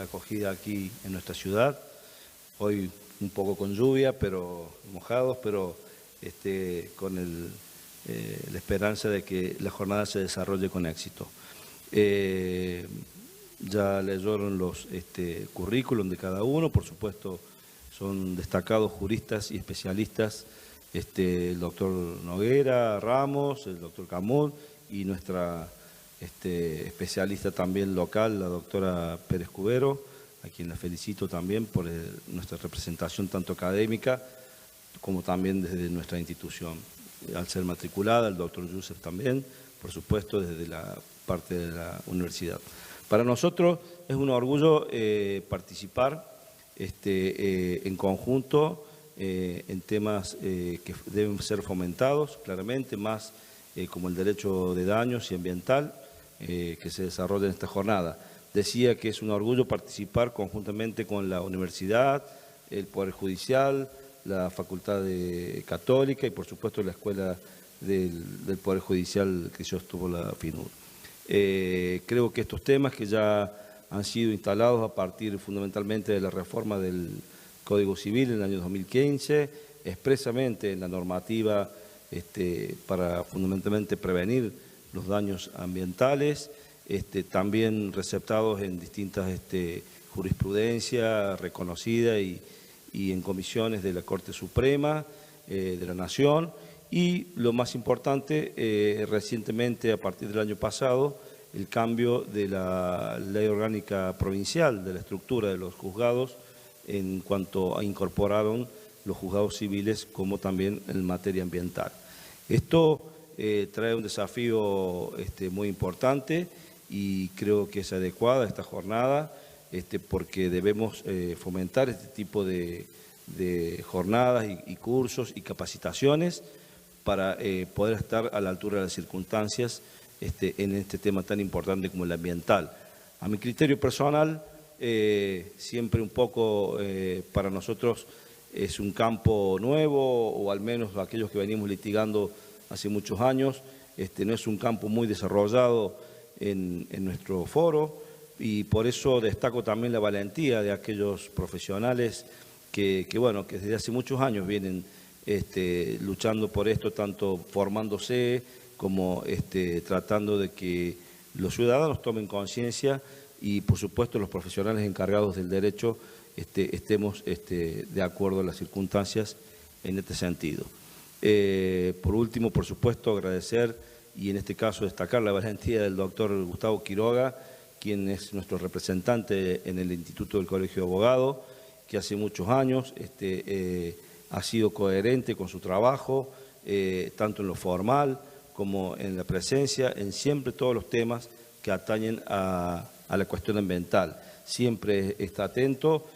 acogida aquí en nuestra ciudad. Hoy un poco con lluvia, pero mojados, pero con la esperanza de que la jornada se desarrolle con éxito. Ya leyeron los currículum de cada uno, por supuesto son destacados juristas y especialistas, el doctor Noguera Ramos, el doctor Camut y nuestra especialista también local, la doctora Pérez Cubero, a quien la felicito también por nuestra representación tanto académica como también desde nuestra institución. Al ser matriculada, el doctor Yusef también, por supuesto, desde la parte de la universidad. Para nosotros es un orgullo participar en conjunto en temas que deben ser fomentados, claramente, más como el derecho de daños y ambiental que se desarrolla en esta jornada. Decía que es un orgullo participar conjuntamente con la universidad, el Poder Judicial, la Facultad Católica y, por supuesto, la Escuela del Poder Judicial que sostuvo la FINUR. Creo que estos temas que ya han sido instalados a partir fundamentalmente de la reforma del Código Civil en el año 2015, expresamente en la normativa para fundamentalmente prevenir los daños ambientales, también receptados en distintas jurisprudencia reconocida y en comisiones de la Corte Suprema de la Nación, y lo más importante, recientemente, a partir del año pasado, el cambio de la Ley Orgánica Provincial, de la estructura de los juzgados, en cuanto a incorporaron los juzgados civiles como también en materia ambiental. Esto trae un desafío muy importante y creo que es adecuada esta jornada porque debemos fomentar este tipo de jornadas y cursos y capacitaciones para poder estar a la altura de las circunstancias en este tema tan importante como el ambiental. A mi criterio personal, siempre un poco para nosotros es un campo nuevo, o al menos aquellos que venimos litigando hace muchos años, no es un campo muy desarrollado en nuestro foro, y por eso destaco también la valentía de aquellos profesionales que desde hace muchos años vienen luchando por esto, tanto formándose como tratando de que los ciudadanos tomen conciencia y, por supuesto, los profesionales encargados del derecho estemos de acuerdo a las circunstancias en este sentido. Por último, por supuesto, agradecer y en este caso destacar la valentía del doctor Gustavo Quiroga, quien es nuestro representante en el Instituto del Colegio de Abogados, que hace muchos años ha sido coherente con su trabajo, tanto en lo formal como en la presencia, en siempre todos los temas que atañen a la cuestión ambiental. Siempre está atento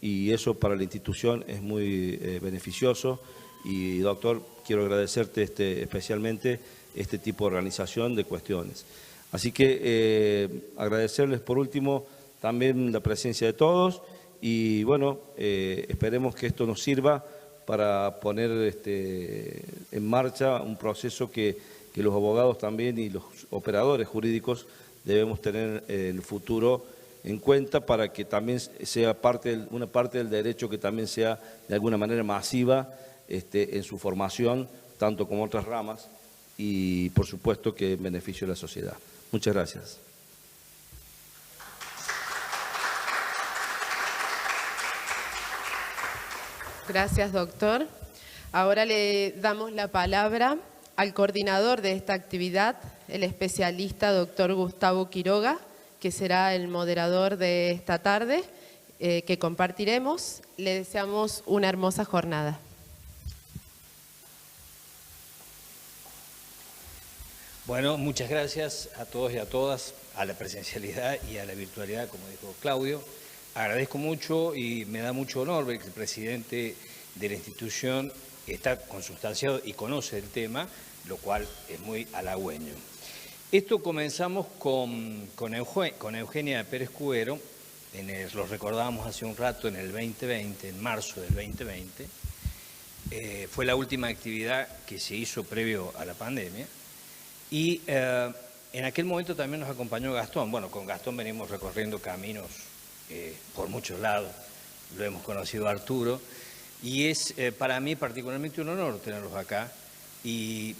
y eso para la institución es muy beneficioso. Y, doctor, quiero agradecerte especialmente este tipo de organización de cuestiones. Así que agradecerles por último también la presencia de todos y esperemos que esto nos sirva para poner en marcha un proceso que los abogados también y los operadores jurídicos debemos tener en el futuro en cuenta para que también sea una parte del derecho que también sea de alguna manera masiva en su formación, tanto como otras ramas, y por supuesto que en beneficio de la sociedad. Muchas gracias. Gracias, doctor. Ahora le damos la palabra al coordinador de esta actividad, el especialista doctor Gustavo Quiroga, que será el moderador de esta tarde, que compartiremos. Le deseamos una hermosa jornada. Bueno, muchas gracias a todos y a todas, a la presencialidad y a la virtualidad, como dijo Claudio. Agradezco mucho y me da mucho honor ver que el presidente de la institución está consustanciado y conoce el tema, lo cual es muy halagüeño. Esto comenzamos con Eugenia Pérez Cubero, lo recordábamos hace un rato en el 2020, en marzo del 2020. Fue la última actividad que se hizo previo a la pandemia. Y En aquel momento también nos acompañó Gastón. Bueno, con Gastón venimos recorriendo caminos por muchos lados. Lo hemos conocido a Arturo. Y es para mí particularmente un honor tenerlos acá y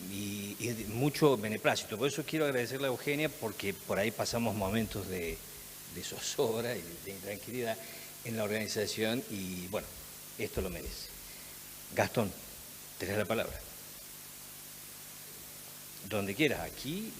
mucho beneplácito. Por eso quiero agradecerle a Eugenia, porque por ahí pasamos momentos de zozobra y de intranquilidad en la organización y bueno, esto lo merece. Gastón, tenés la palabra. Donde quieras, aquí.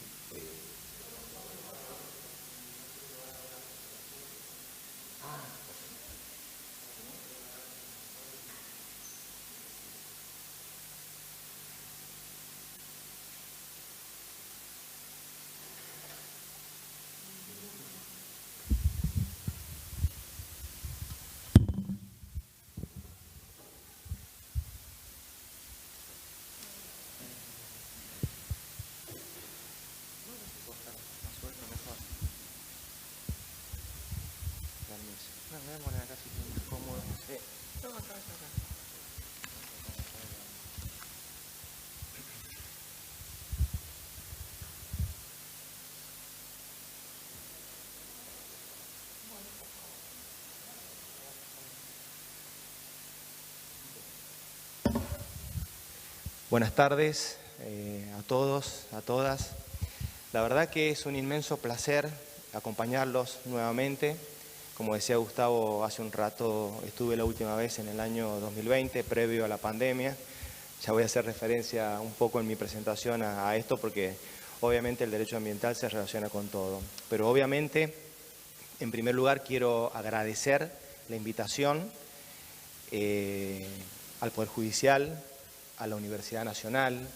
Buenas tardes a todos, a todas. La verdad que es un inmenso placer acompañarlos nuevamente. Como decía Gustavo, hace un rato estuve la última vez en el año 2020, previo a la pandemia. Ya voy a hacer referencia un poco en mi presentación a esto porque obviamente el derecho ambiental se relaciona con todo. Pero obviamente, en primer lugar, quiero agradecer la invitación al Poder Judicial, a la Universidad Nacional,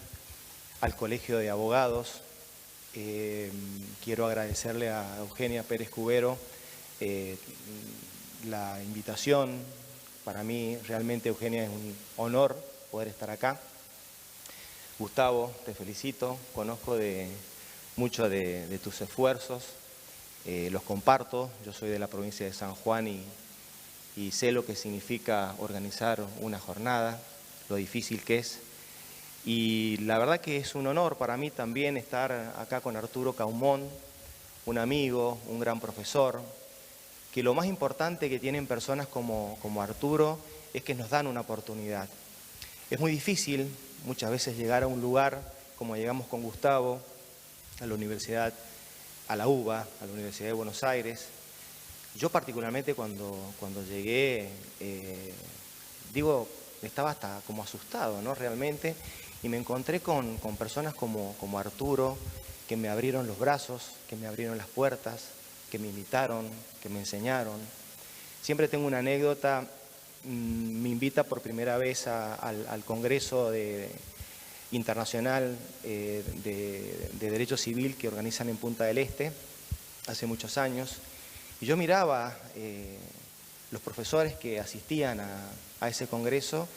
al Colegio de Abogados. Quiero agradecerle a Eugenia Pérez Cubero la invitación. Para mí realmente, Eugenia, es un honor poder estar acá. Gustavo, te felicito, conozco mucho de tus esfuerzos, los comparto. Yo soy de la provincia de San Juan y sé lo que significa organizar una jornada, lo difícil que es. Y la verdad que es un honor para mí también estar acá con Arturo Caumont, un amigo, un gran profesor, que lo más importante que tienen personas como Arturo es que nos dan una oportunidad. Es muy difícil muchas veces llegar a un lugar como llegamos con Gustavo, a la universidad, a la UBA, a la Universidad de Buenos Aires. Yo particularmente cuando llegué, estaba hasta como asustado, ¿no? Realmente, y me encontré con personas como Arturo, que me abrieron los brazos, que me abrieron las puertas, que me invitaron, que me enseñaron. Siempre tengo una anécdota, me invita por primera vez al Congreso Internacional de Derecho Civil que organizan en Punta del Este, hace muchos años, y yo miraba los profesores que asistían a ese congreso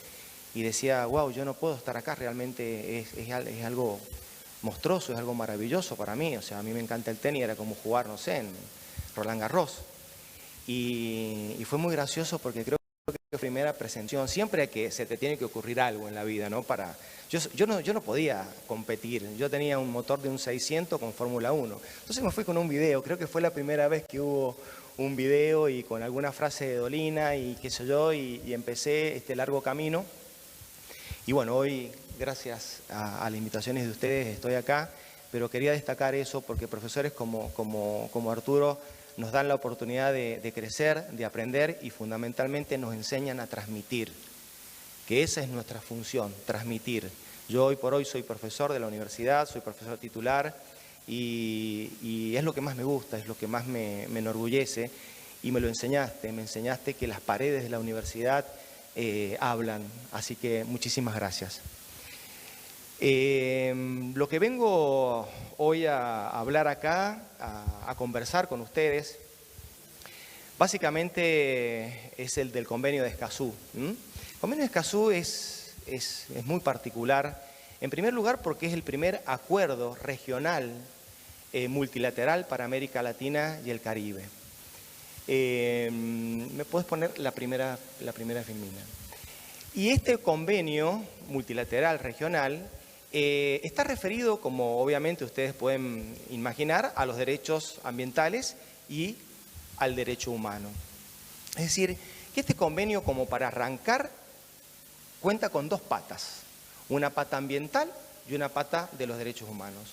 y decía, wow, yo no puedo estar acá, realmente es algo monstruoso, es algo maravilloso para mí. O sea, a mí me encanta el tenis, era como jugar, no sé, en Roland Garros. Y fue muy gracioso porque creo que la primera presentación, siempre que se te tiene que ocurrir algo en la vida, ¿no? Yo no podía competir, yo tenía un motor de un 600 con Fórmula 1. Entonces me fui con un video, creo que fue la primera vez que hubo un video y con alguna frase de Dolina y qué sé yo, y empecé este largo camino. Y bueno, hoy, gracias a las invitaciones de ustedes, estoy acá, pero quería destacar eso porque profesores como Arturo nos dan la oportunidad de crecer, de aprender y fundamentalmente nos enseñan a transmitir, que esa es nuestra función, transmitir. Yo hoy por hoy soy profesor de la universidad, soy profesor titular y es lo que más me gusta, es lo que más me enorgullece y me lo enseñaste que las paredes de la universidad hablan, así que muchísimas gracias. Lo que vengo hoy a hablar acá, a conversar con ustedes, básicamente es el del convenio de Escazú. El convenio de Escazú es muy particular, en primer lugar porque es el primer acuerdo regional multilateral para América Latina y el Caribe. ¿Me puedes poner la primera filmina? Y este convenio multilateral regional está referido, como obviamente ustedes pueden imaginar, a los derechos ambientales y al derecho humano. Es decir, que este convenio, como para arrancar, cuenta con dos patas, una pata ambiental y una pata de los derechos humanos.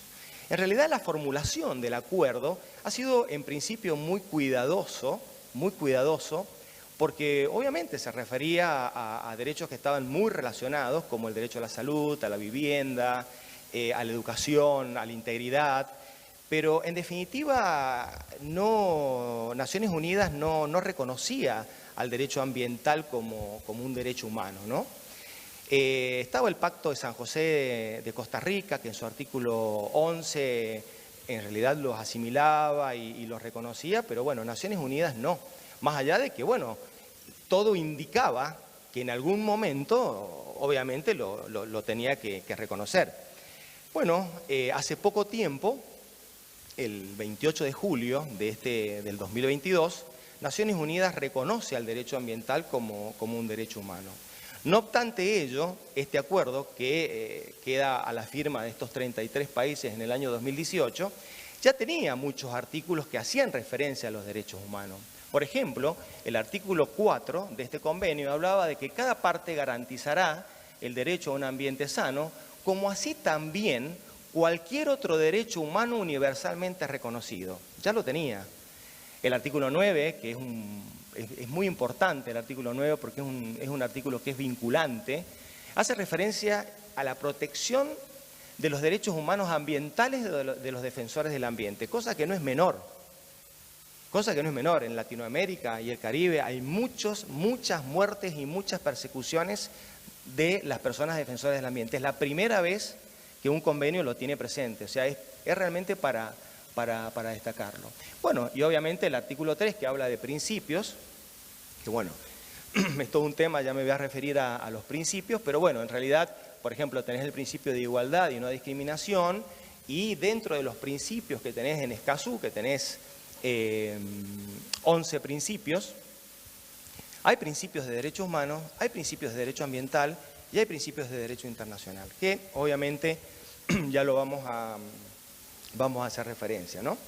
En realidad la formulación del acuerdo ha sido en principio muy cuidadoso, porque obviamente se refería a derechos que estaban muy relacionados, como el derecho a la salud, a la vivienda, a la educación, a la integridad, pero en definitiva Naciones Unidas no reconocía al derecho ambiental como un derecho humano, ¿no? Estaba el Pacto de San José de Costa Rica, que en su artículo 11 en realidad los asimilaba y los reconocía, pero bueno, Naciones Unidas no. Más allá de que, bueno, todo indicaba que en algún momento, obviamente, lo tenía que reconocer. Bueno, hace poco tiempo, el 28 de julio del 2022, Naciones Unidas reconoce al derecho ambiental como un derecho humano. No obstante ello, este acuerdo, que queda a la firma de estos 33 países en el año 2018, ya tenía muchos artículos que hacían referencia a los derechos humanos. Por ejemplo, el artículo 4 de este convenio hablaba de que cada parte garantizará el derecho a un ambiente sano, como así también cualquier otro derecho humano universalmente reconocido. Ya lo tenía. El artículo 9, que es muy importante el artículo 9 porque es un artículo que es vinculante, hace referencia a la protección de los derechos humanos ambientales de los defensores del ambiente, cosa que no es menor. En Latinoamérica y el Caribe hay muchas muertes y muchas persecuciones de las personas defensoras del ambiente. Es la primera vez que un convenio lo tiene presente, o sea, es realmente para destacarlo. Bueno, y obviamente el artículo 3, que habla de principios, que bueno, es todo un tema, ya me voy a referir a los principios, pero bueno, en realidad, por ejemplo, tenés el principio de igualdad y no discriminación, y dentro de los principios que tenés en Escazú, que tenés 11 principios, hay principios de derechos humanos, hay principios de derecho ambiental y hay principios de derecho internacional, que obviamente ya lo vamos a hacer referencia, ¿no?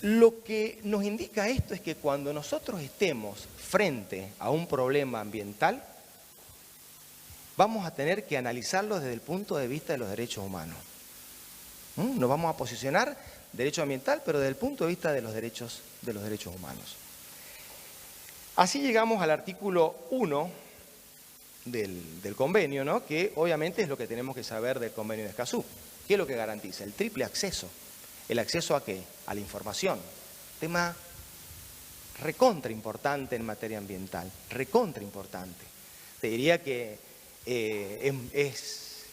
Lo que nos indica esto es que cuando nosotros estemos frente a un problema ambiental, vamos a tener que analizarlo desde el punto de vista de los derechos humanos. Nos vamos a posicionar derecho ambiental, pero desde el punto de vista de los derechos humanos. Así llegamos al artículo 1 del convenio, ¿no? Que obviamente es lo que tenemos que saber del convenio de Escazú. ¿Qué es lo que garantiza? El triple acceso. ¿El acceso a qué? A la información. Tema recontra importante en materia ambiental, recontra importante. Te diría que es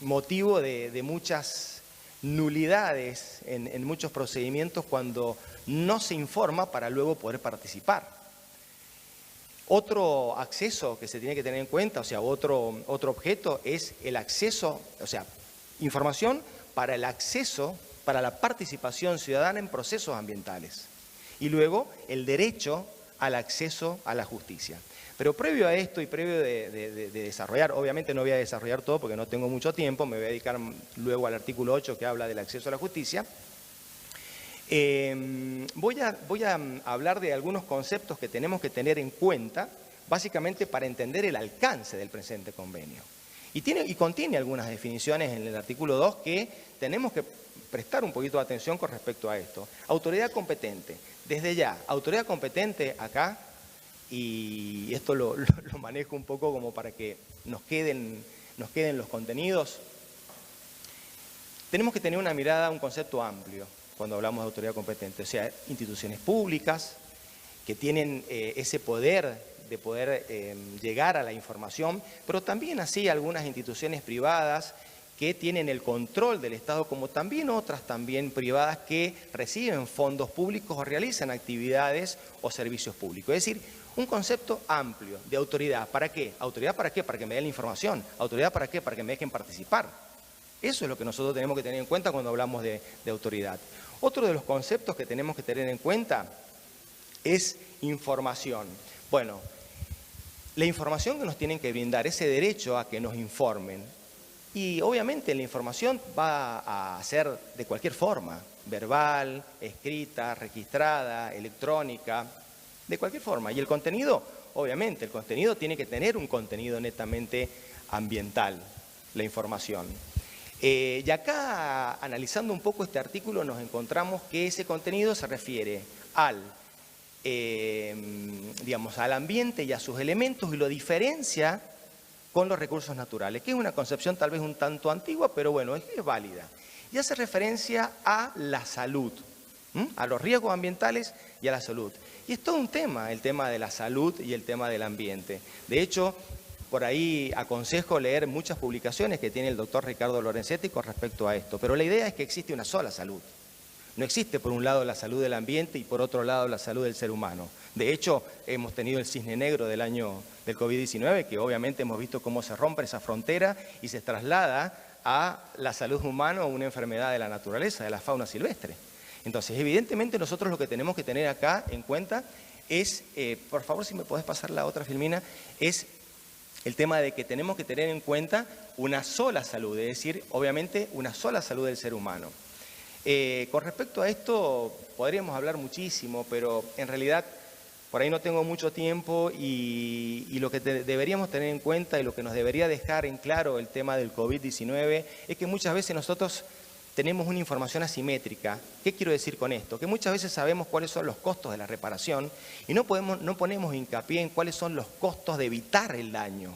motivo de muchas nulidades en muchos procedimientos cuando no se informa para luego poder participar. Otro acceso que se tiene que tener en cuenta, o sea, otro objeto es el acceso, o sea, información para el acceso, para la participación ciudadana en procesos ambientales. Y luego el derecho al acceso a la justicia. Pero previo a esto y previo de desarrollar, obviamente no voy a desarrollar todo porque no tengo mucho tiempo, me voy a dedicar luego al artículo 8 que habla del acceso a la justicia. Voy a hablar de algunos conceptos que tenemos que tener en cuenta, básicamente para entender el alcance del presente convenio. Y contiene algunas definiciones en el artículo 2 que tenemos que prestar un poquito de atención con respecto a esto. Autoridad competente. Desde ya, autoridad competente acá, y esto lo manejo un poco como para que nos queden los contenidos. Tenemos que tener una mirada, un concepto amplio cuando hablamos de autoridad competente. O sea, instituciones públicas que tienen ese poder de poder llegar a la información, pero también así algunas instituciones privadas que tienen el control del Estado, como también otras también privadas que reciben fondos públicos o realizan actividades o servicios públicos. Es decir, un concepto amplio de autoridad. ¿Para qué? ¿Autoridad para qué? Para que me den la información. ¿Autoridad para qué? Para que me dejen participar. Eso es lo que nosotros tenemos que tener en cuenta cuando hablamos de autoridad. Otro de los conceptos que tenemos que tener en cuenta es información. Bueno, la información que nos tienen que brindar, ese derecho a que nos informen, Y obviamente la información va a ser de cualquier forma, verbal, escrita, registrada, electrónica, de cualquier forma. Y el contenido, obviamente, el contenido tiene que tener un contenido netamente ambiental, la información. Y acá, analizando un poco este artículo, nos encontramos que ese contenido se refiere al ambiente y a sus elementos y lo diferencia con los recursos naturales, que es una concepción tal vez un tanto antigua, pero bueno, es válida. Y hace referencia a la salud, a los riesgos ambientales y a la salud. Y es todo un tema, el tema de la salud y el tema del ambiente. De hecho, por ahí aconsejo leer muchas publicaciones que tiene el doctor Ricardo Lorenzetti con respecto a esto, pero la idea es que existe una sola salud. No existe por un lado la salud del ambiente y por otro lado la salud del ser humano. De hecho, hemos tenido el cisne negro del año del COVID-19, que obviamente hemos visto cómo se rompe esa frontera y se traslada a la salud humana o una enfermedad de la naturaleza, de la fauna silvestre. Entonces, evidentemente nosotros lo que tenemos que tener acá en cuenta es, por favor, si me podés pasar la otra filmina, es el tema de que tenemos que tener en cuenta una sola salud, es decir, obviamente una sola salud del ser humano. Con respecto a esto podríamos hablar muchísimo, pero en realidad por ahí no tengo mucho tiempo y lo que deberíamos tener en cuenta y lo que nos debería dejar en claro el tema del COVID-19 es que muchas veces nosotros tenemos una información asimétrica. ¿Qué quiero decir con esto? Que muchas veces sabemos cuáles son los costos de la reparación y no ponemos hincapié en cuáles son los costos de evitar el daño.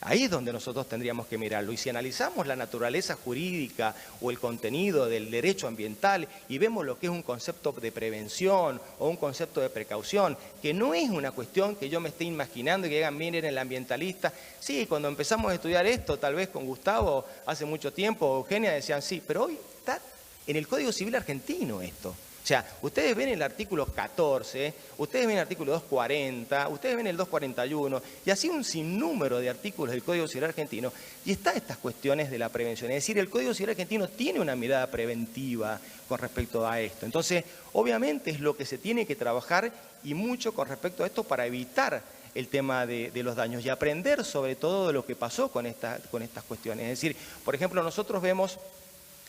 Ahí es donde nosotros tendríamos que mirarlo. Y si analizamos la naturaleza jurídica o el contenido del derecho ambiental y vemos lo que es un concepto de prevención o un concepto de precaución, que no es una cuestión que yo me esté imaginando y que digan, miren, el ambientalista. Sí, cuando empezamos a estudiar esto, tal vez con Gustavo hace mucho tiempo, Eugenia, decían sí, pero hoy está en el Código Civil argentino esto. O sea, ustedes ven el artículo 14, ustedes ven el artículo 240, ustedes ven el 241, y así un sinnúmero de artículos del Código Civil argentino, y están estas cuestiones de la prevención. Es decir, el Código Civil argentino tiene una mirada preventiva con respecto a esto. Entonces, obviamente es lo que se tiene que trabajar y mucho con respecto a esto para evitar el tema de los daños y aprender sobre todo de lo que pasó con estas cuestiones. Es decir, por ejemplo, nosotros vemos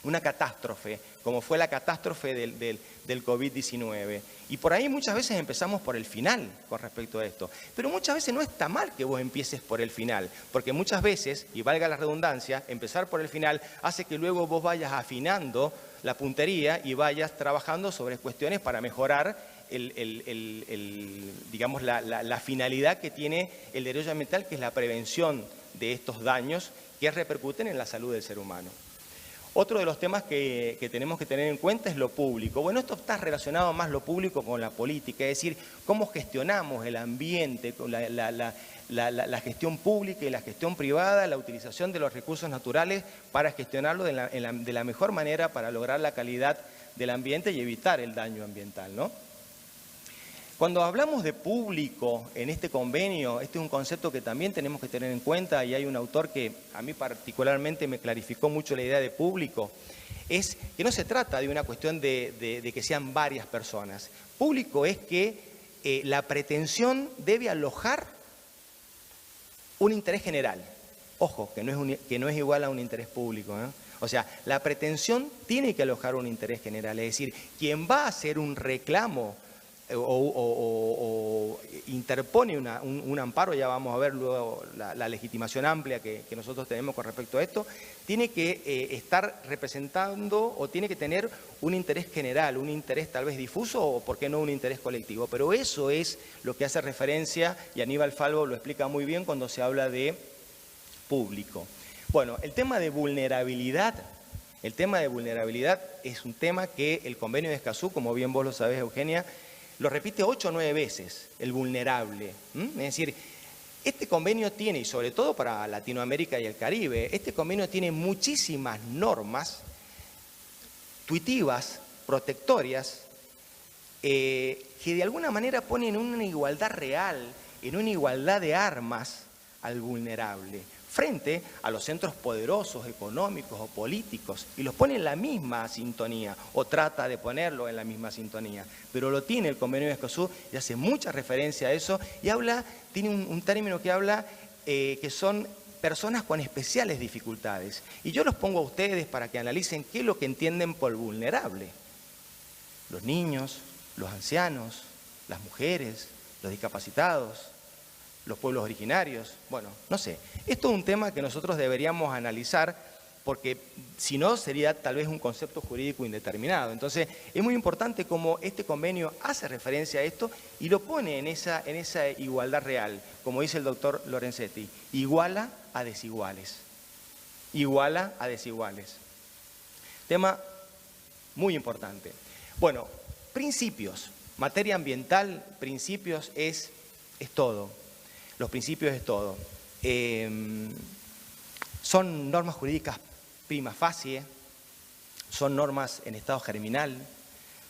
una catástrofe, como fue la catástrofe del COVID-19. Y por ahí muchas veces empezamos por el final con respecto a esto. Pero muchas veces no está mal que vos empieces por el final, porque muchas veces, y valga la redundancia, empezar por el final hace que luego vos vayas afinando la puntería y vayas trabajando sobre cuestiones para mejorar digamos, la finalidad que tiene el derecho ambiental, que es la prevención de estos daños que repercuten en la salud del ser humano. Otro de los temas que tenemos que tener en cuenta es lo público. Bueno, esto está relacionado más lo público con la política, es decir, cómo gestionamos el ambiente, con la gestión pública y la gestión privada, la utilización de los recursos naturales para gestionarlo de la mejor manera para lograr la calidad del ambiente y evitar el daño ambiental, ¿no? Cuando hablamos de público en este convenio, este es un concepto que también tenemos que tener en cuenta y hay un autor que a mí particularmente me clarificó mucho la idea de público, es que no se trata de una cuestión de que sean varias personas. Público es que la pretensión debe alojar un interés general. Ojo, que no es igual a un interés público, ¿eh? O sea, la pretensión tiene que alojar un interés general, es decir, quien va a hacer un reclamo o interpone un amparo, ya vamos a ver luego la legitimación amplia que nosotros tenemos con respecto a esto, tiene que estar representando o tiene que tener un interés general, un interés tal vez difuso o por qué no un interés colectivo. Pero eso es lo que hace referencia, y Aníbal Falvo lo explica muy bien cuando se habla de público. Bueno, el tema de vulnerabilidad es un tema que el convenio de Escazú, como bien vos lo sabés, Eugenia, lo repite 8 o 9 veces, el vulnerable. Es decir, este convenio tiene, y sobre todo para Latinoamérica y el Caribe, este convenio tiene muchísimas normas tuitivas, protectorias, que de alguna manera ponen en una igualdad real, en una igualdad de armas al vulnerable, frente a los centros poderosos, económicos o políticos, y los pone en la misma sintonía, o trata de ponerlo en la misma sintonía. Pero lo tiene el convenio de Escazú y hace mucha referencia a eso, y tiene un término que habla que son personas con especiales dificultades. Y yo los pongo a ustedes para que analicen qué es lo que entienden por vulnerable. Los niños, los ancianos, las mujeres, los discapacitados, los pueblos originarios. Bueno, no sé. Esto es un tema que nosotros deberíamos analizar porque si no sería tal vez un concepto jurídico indeterminado. Entonces es muy importante cómo este convenio hace referencia a esto y lo pone en esa igualdad real, como dice el doctor Lorenzetti, iguala a desiguales. Iguala a desiguales. Tema muy importante. Bueno, principios. Materia ambiental, principios es todo. Los principios es todo. Son normas jurídicas prima facie, son normas en estado germinal,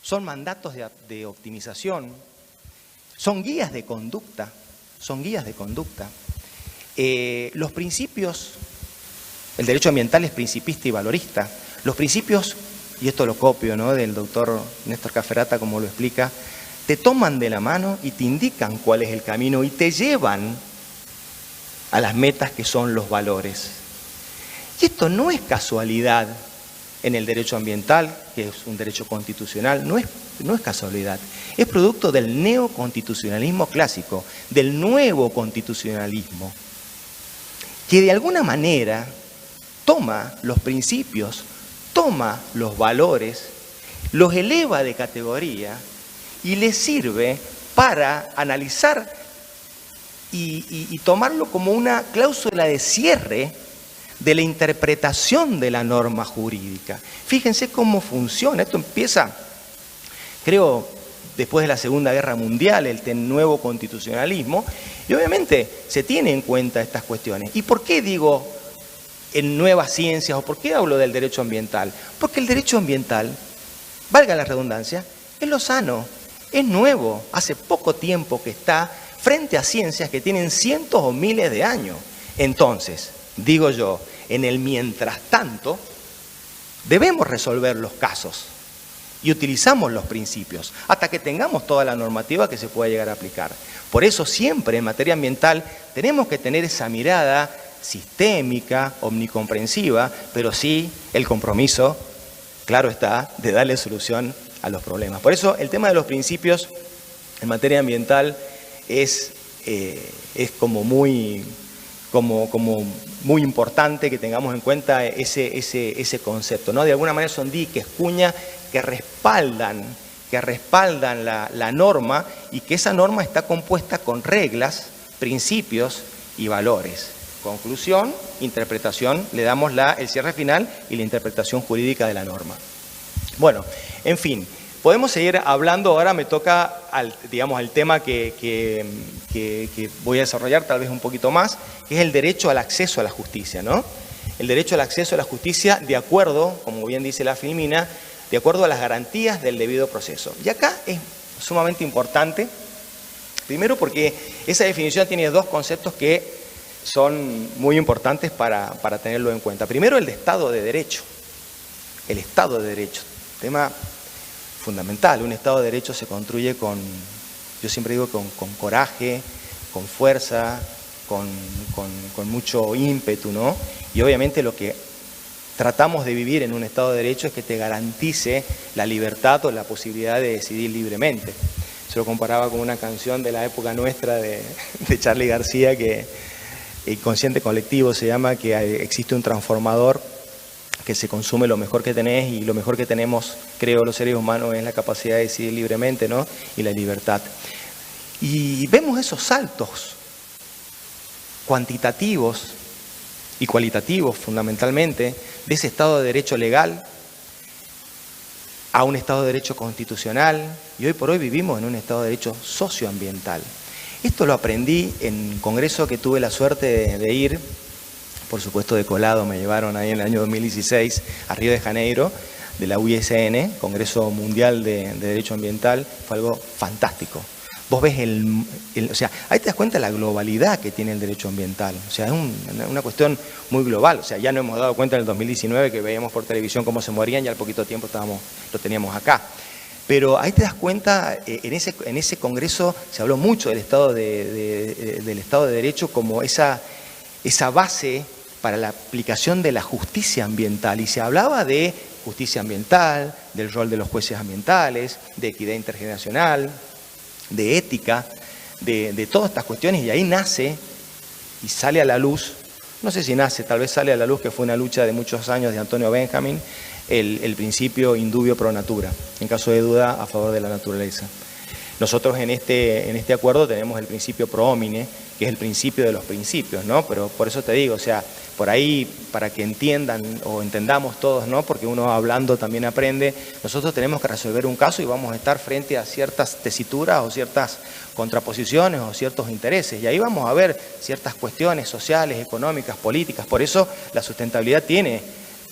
son mandatos de optimización, son guías de conducta, Los principios, el derecho ambiental es principista y valorista. Los principios, y esto lo copio, ¿no?, del doctor Néstor Cafferata, como lo explica, te toman de la mano y te indican cuál es el camino y te llevan a las metas que son los valores. Y esto no es casualidad en el derecho ambiental, que es un derecho constitucional, no es casualidad. Es producto del neoconstitucionalismo clásico, del nuevo constitucionalismo, que de alguna manera toma los principios, toma los valores, los eleva de categoría y les sirve para analizar y tomarlo como una cláusula de cierre de la interpretación de la norma jurídica. Fíjense cómo funciona. Esto empieza, creo, después de la Segunda Guerra Mundial, el nuevo constitucionalismo, y obviamente se tiene en cuenta estas cuestiones. ¿Y por qué digo en nuevas ciencias o por qué hablo del derecho ambiental? Porque el derecho ambiental, valga la redundancia, es lozano, es nuevo, hace poco tiempo que está frente a ciencias que tienen cientos o miles de años. Entonces, digo yo, en el mientras tanto, debemos resolver los casos y utilizamos los principios hasta que tengamos toda la normativa que se pueda llegar a aplicar. Por eso siempre en materia ambiental tenemos que tener esa mirada sistémica, omnicomprensiva, pero sí el compromiso, claro está, de darle solución a los problemas. Por eso el tema de los principios en materia ambiental es como muy importante que tengamos en cuenta ese concepto, ¿no? De alguna manera son diques, cuñas que respaldan la norma y que esa norma está compuesta con reglas, principios y valores. Conclusión, interpretación, le damos el cierre final y la interpretación jurídica de la norma. Bueno, en fin, podemos seguir hablando. Ahora me toca al tema que voy a desarrollar tal vez un poquito más, que es el derecho al acceso a la justicia, ¿no? El derecho al acceso a la justicia de acuerdo, como bien dice la Filmina, de acuerdo a las garantías del debido proceso. Y acá es sumamente importante, primero porque esa definición tiene dos conceptos que son muy importantes para tenerlo en cuenta. Primero, el de Estado de Derecho. El Estado de Derecho, tema fundamental. Un Estado de Derecho se construye yo siempre digo, con coraje, con fuerza, con mucho ímpetu, ¿no? Y obviamente lo que tratamos de vivir en un Estado de Derecho es que te garantice la libertad o la posibilidad de decidir libremente. Se lo comparaba con una canción de la época nuestra de Charly García, que Inconsciente Colectivo se llama, que existe un transformador que se consume lo mejor que tenés, y lo mejor que tenemos, creo, los seres humanos es la capacidad de decidir libremente, ¿no? Y la libertad. Y vemos esos saltos cuantitativos y cualitativos, fundamentalmente, de ese Estado de Derecho legal a un Estado de Derecho constitucional, y hoy por hoy vivimos en un Estado de Derecho socioambiental. Esto lo aprendí en un congreso que tuve la suerte de ir, por supuesto de colado, me llevaron ahí en el año 2016 a Río de Janeiro, de la UISN, Congreso Mundial de Derecho Ambiental. Fue algo fantástico. Vos ves o sea, ahí te das cuenta de la globalidad que tiene el derecho ambiental. O sea, es una cuestión muy global. O sea, ya nos hemos dado cuenta en el 2019 que veíamos por televisión cómo se morían, y al poquito tiempo lo teníamos acá. Pero ahí te das cuenta, en ese congreso se habló mucho del Estado de Derecho como esa esa base para la aplicación de la justicia ambiental. Y se hablaba de justicia ambiental, del rol de los jueces ambientales, de equidad intergeneracional, de ética, de todas estas cuestiones, y ahí nace y sale a la luz, no sé si nace, tal vez sale a la luz, que fue una lucha de muchos años de Antonio Benjamin, el principio indubio pro natura, en caso de duda a favor de la naturaleza. Nosotros en este acuerdo tenemos el principio pro homine, que es el principio de los principios, ¿no? Pero por eso te digo, o sea, por ahí, para que entiendan o entendamos todos, ¿no? Porque uno hablando también aprende, nosotros tenemos que resolver un caso y vamos a estar frente a ciertas tesituras o ciertas contraposiciones o ciertos intereses. Y ahí vamos a ver ciertas cuestiones sociales, económicas, políticas. Por eso la sustentabilidad tiene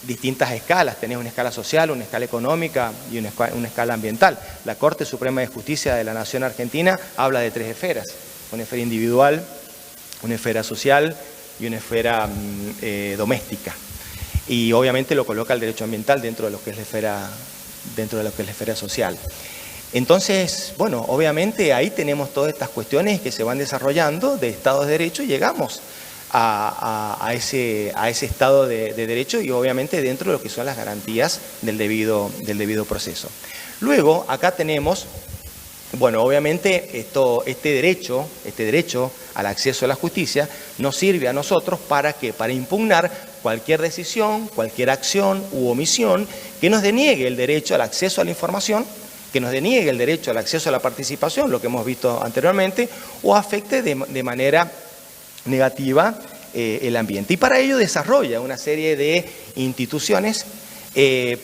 distintas escalas. Tenés una escala social, una escala económica y una escala ambiental. La Corte Suprema de Justicia de la Nación Argentina habla de 3 esferas. Una esfera individual, una esfera social y una esfera doméstica. Y obviamente lo coloca el derecho ambiental dentro de lo que es la esfera social. Entonces, bueno, obviamente ahí tenemos todas estas cuestiones que se van desarrollando de Estado de Derecho y llegamos a ese Estado de Derecho y obviamente dentro de lo que son las garantías del debido proceso. Luego, acá tenemos, bueno, obviamente este derecho al acceso a la justicia nos sirve a nosotros ¿para qué? Para impugnar cualquier decisión, cualquier acción u omisión que nos deniegue el derecho al acceso a la información, que nos deniegue el derecho al acceso a la participación, lo que hemos visto anteriormente, o afecte de manera negativa el ambiente. Y para ello desarrolla una serie de instituciones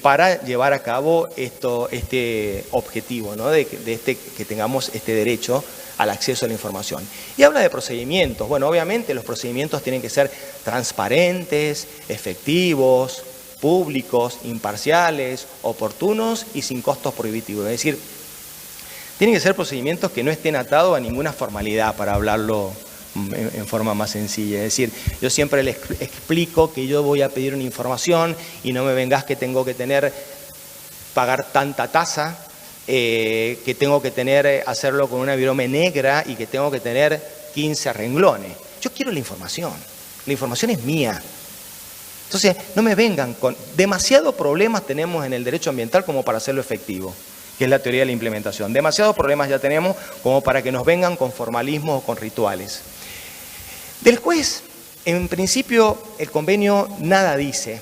para llevar a cabo este objetivo, ¿no? que tengamos este derecho al acceso a la información. Y habla de procedimientos. Bueno, obviamente los procedimientos tienen que ser transparentes, efectivos, públicos, imparciales, oportunos y sin costos prohibitivos. Es decir, tienen que ser procedimientos que no estén atados a ninguna formalidad, para hablarlo en forma más sencilla. Es decir, yo siempre les explico que yo voy a pedir una información y no me vengas que tengo que pagar tanta tasa, que tengo que hacerlo con una virome negra y que tengo que tener 15 renglones. Yo quiero la información es mía. Entonces, no me vengan con... Demasiados problemas tenemos en el derecho ambiental como para hacerlo efectivo, que es la teoría de la implementación. Demasiados problemas ya tenemos como para que nos vengan con formalismos o con rituales. Del juez, en principio, el convenio nada dice.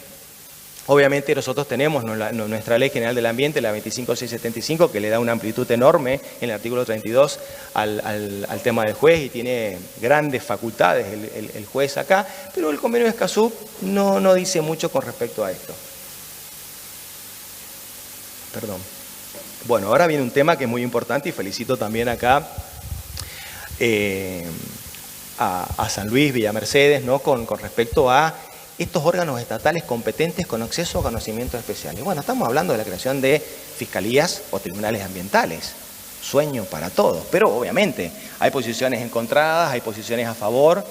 Obviamente nosotros tenemos nuestra Ley General del Ambiente, la 25675, que le da una amplitud enorme en el artículo 32 al tema del juez y tiene grandes facultades el juez acá, pero el convenio de Escazú no dice mucho con respecto a esto. Perdón. Bueno, ahora viene un tema que es muy importante y felicito también acá a San Luis, Villa Mercedes, ¿no? con respecto a estos órganos estatales competentes con acceso a conocimientos especiales. Bueno, estamos hablando de la creación de fiscalías o tribunales ambientales. Sueño para todos, pero obviamente hay posiciones encontradas, hay posiciones a favor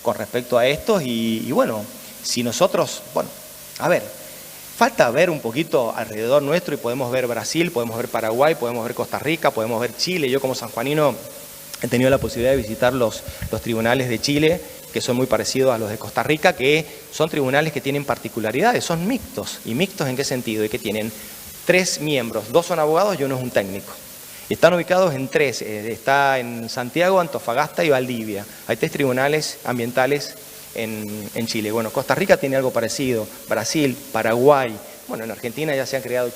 con respecto a estos y bueno, si nosotros, bueno, a ver, falta ver un poquito alrededor nuestro y podemos ver Brasil, podemos ver Paraguay, podemos ver Costa Rica, podemos ver Chile. Yo como sanjuanino he tenido la posibilidad de visitar los tribunales de Chile, que son muy parecidos a los de Costa Rica, que son tribunales que tienen particularidades, son mixtos. ¿Y mixtos en qué sentido? Y que tienen 3 miembros, 2 son abogados y 1 es un técnico. Están ubicados en 3, está en Santiago, Antofagasta y Valdivia. Hay 3 tribunales ambientales en Chile. Bueno, Costa Rica tiene algo parecido, Brasil, Paraguay. Bueno, en Argentina ya se han creado,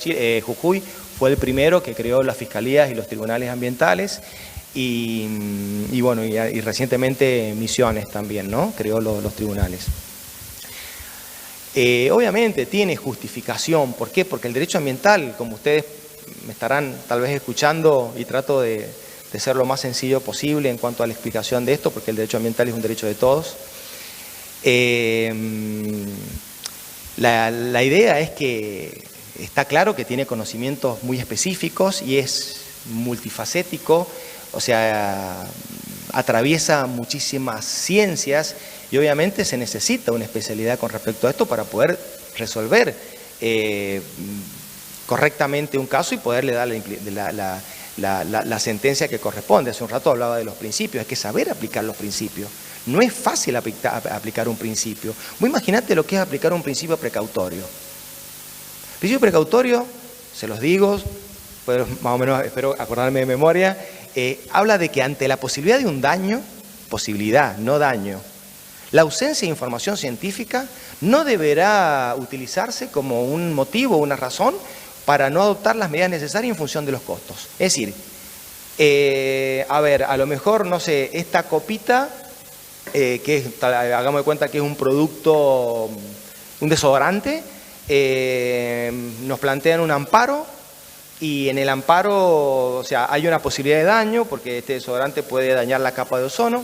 Jujuy fue el primero que creó las fiscalías y los tribunales ambientales. Y bueno, y recientemente Misiones también, ¿no? Creó los tribunales. Obviamente tiene justificación. ¿Por qué? Porque el derecho ambiental, como ustedes me estarán tal vez escuchando, y trato de ser lo más sencillo posible en cuanto a la explicación de esto, porque el derecho ambiental es un derecho de todos. La idea es que está claro que tiene conocimientos muy específicos y es multifacético. O sea, atraviesa muchísimas ciencias y obviamente se necesita una especialidad con respecto a esto para poder resolver correctamente un caso y poderle dar la sentencia que corresponde. Hace un rato hablaba de los principios, hay que saber aplicar los principios. No es fácil aplicar un principio. Vos imaginate lo que es aplicar un principio precautorio. El principio precautorio, se los digo, pero más o menos espero acordarme de memoria, habla de que ante la posibilidad de un daño, posibilidad, no daño, la ausencia de información científica no deberá utilizarse como un motivo o una razón para no adoptar las medidas necesarias en función de los costos. Es decir, a lo mejor, no sé, esta copita, hagamos de cuenta que es un producto, un desodorante, nos plantean un amparo y en el amparo, o sea, hay una posibilidad de daño porque este desodorante puede dañar la capa de ozono,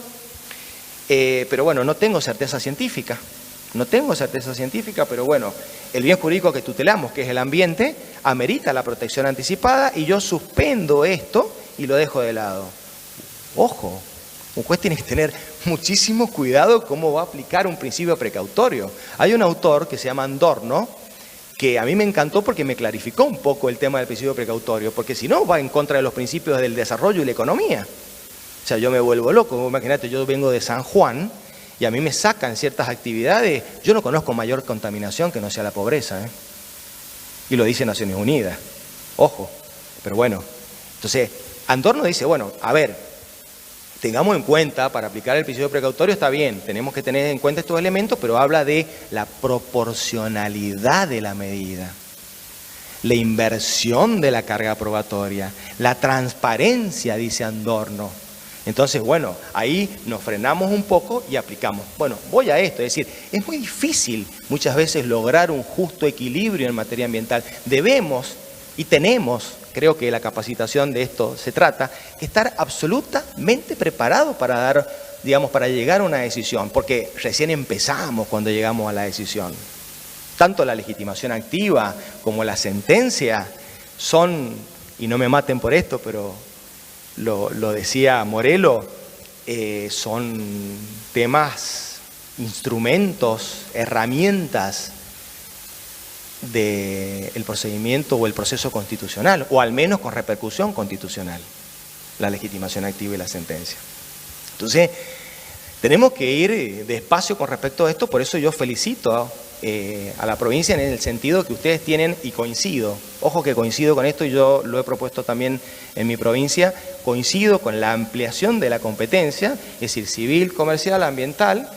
pero bueno, no tengo certeza científica. No tengo certeza científica, pero bueno, el bien jurídico que tutelamos, que es el ambiente, amerita la protección anticipada y yo suspendo esto y lo dejo de lado. Ojo, un juez tiene que tener muchísimo cuidado cómo va a aplicar un principio precautorio. Hay un autor que se llama Adorno, que a mí me encantó porque me clarificó un poco el tema del principio precautorio, porque si no va en contra de los principios del desarrollo y la economía. O sea, yo me vuelvo loco. Imagínate, yo vengo de San Juan y a mí me sacan ciertas actividades. Yo no conozco mayor contaminación que no sea la pobreza, ¿eh? Y lo dice Naciones Unidas. Ojo. Pero bueno, entonces, Adorno dice, bueno, a ver, tengamos en cuenta, para aplicar el principio precautorio está bien, tenemos que tener en cuenta estos elementos, pero habla de la proporcionalidad de la medida, la inversión de la carga probatoria, la transparencia, dice Adorno. Entonces, bueno, ahí nos frenamos un poco y aplicamos. Bueno, voy a esto, es decir, es muy difícil muchas veces lograr un justo equilibrio en materia ambiental. Debemos y tenemos, creo que la capacitación de esto se trata, que estar absolutamente preparados para dar, digamos, para llegar a una decisión, porque recién empezamos cuando llegamos a la decisión. Tanto la legitimación activa como la sentencia son, y no me maten por esto, pero lo decía Morelo, son temas, instrumentos, herramientas del procedimiento o el proceso constitucional, o al menos con repercusión constitucional, la legitimación activa y la sentencia. Entonces, tenemos que ir despacio con respecto a esto, por eso yo felicito a la provincia en el sentido que ustedes tienen, y coincido, ojo que coincido con esto y yo lo he propuesto también en mi provincia, coincido con la ampliación de la competencia, es decir, civil, comercial, ambiental,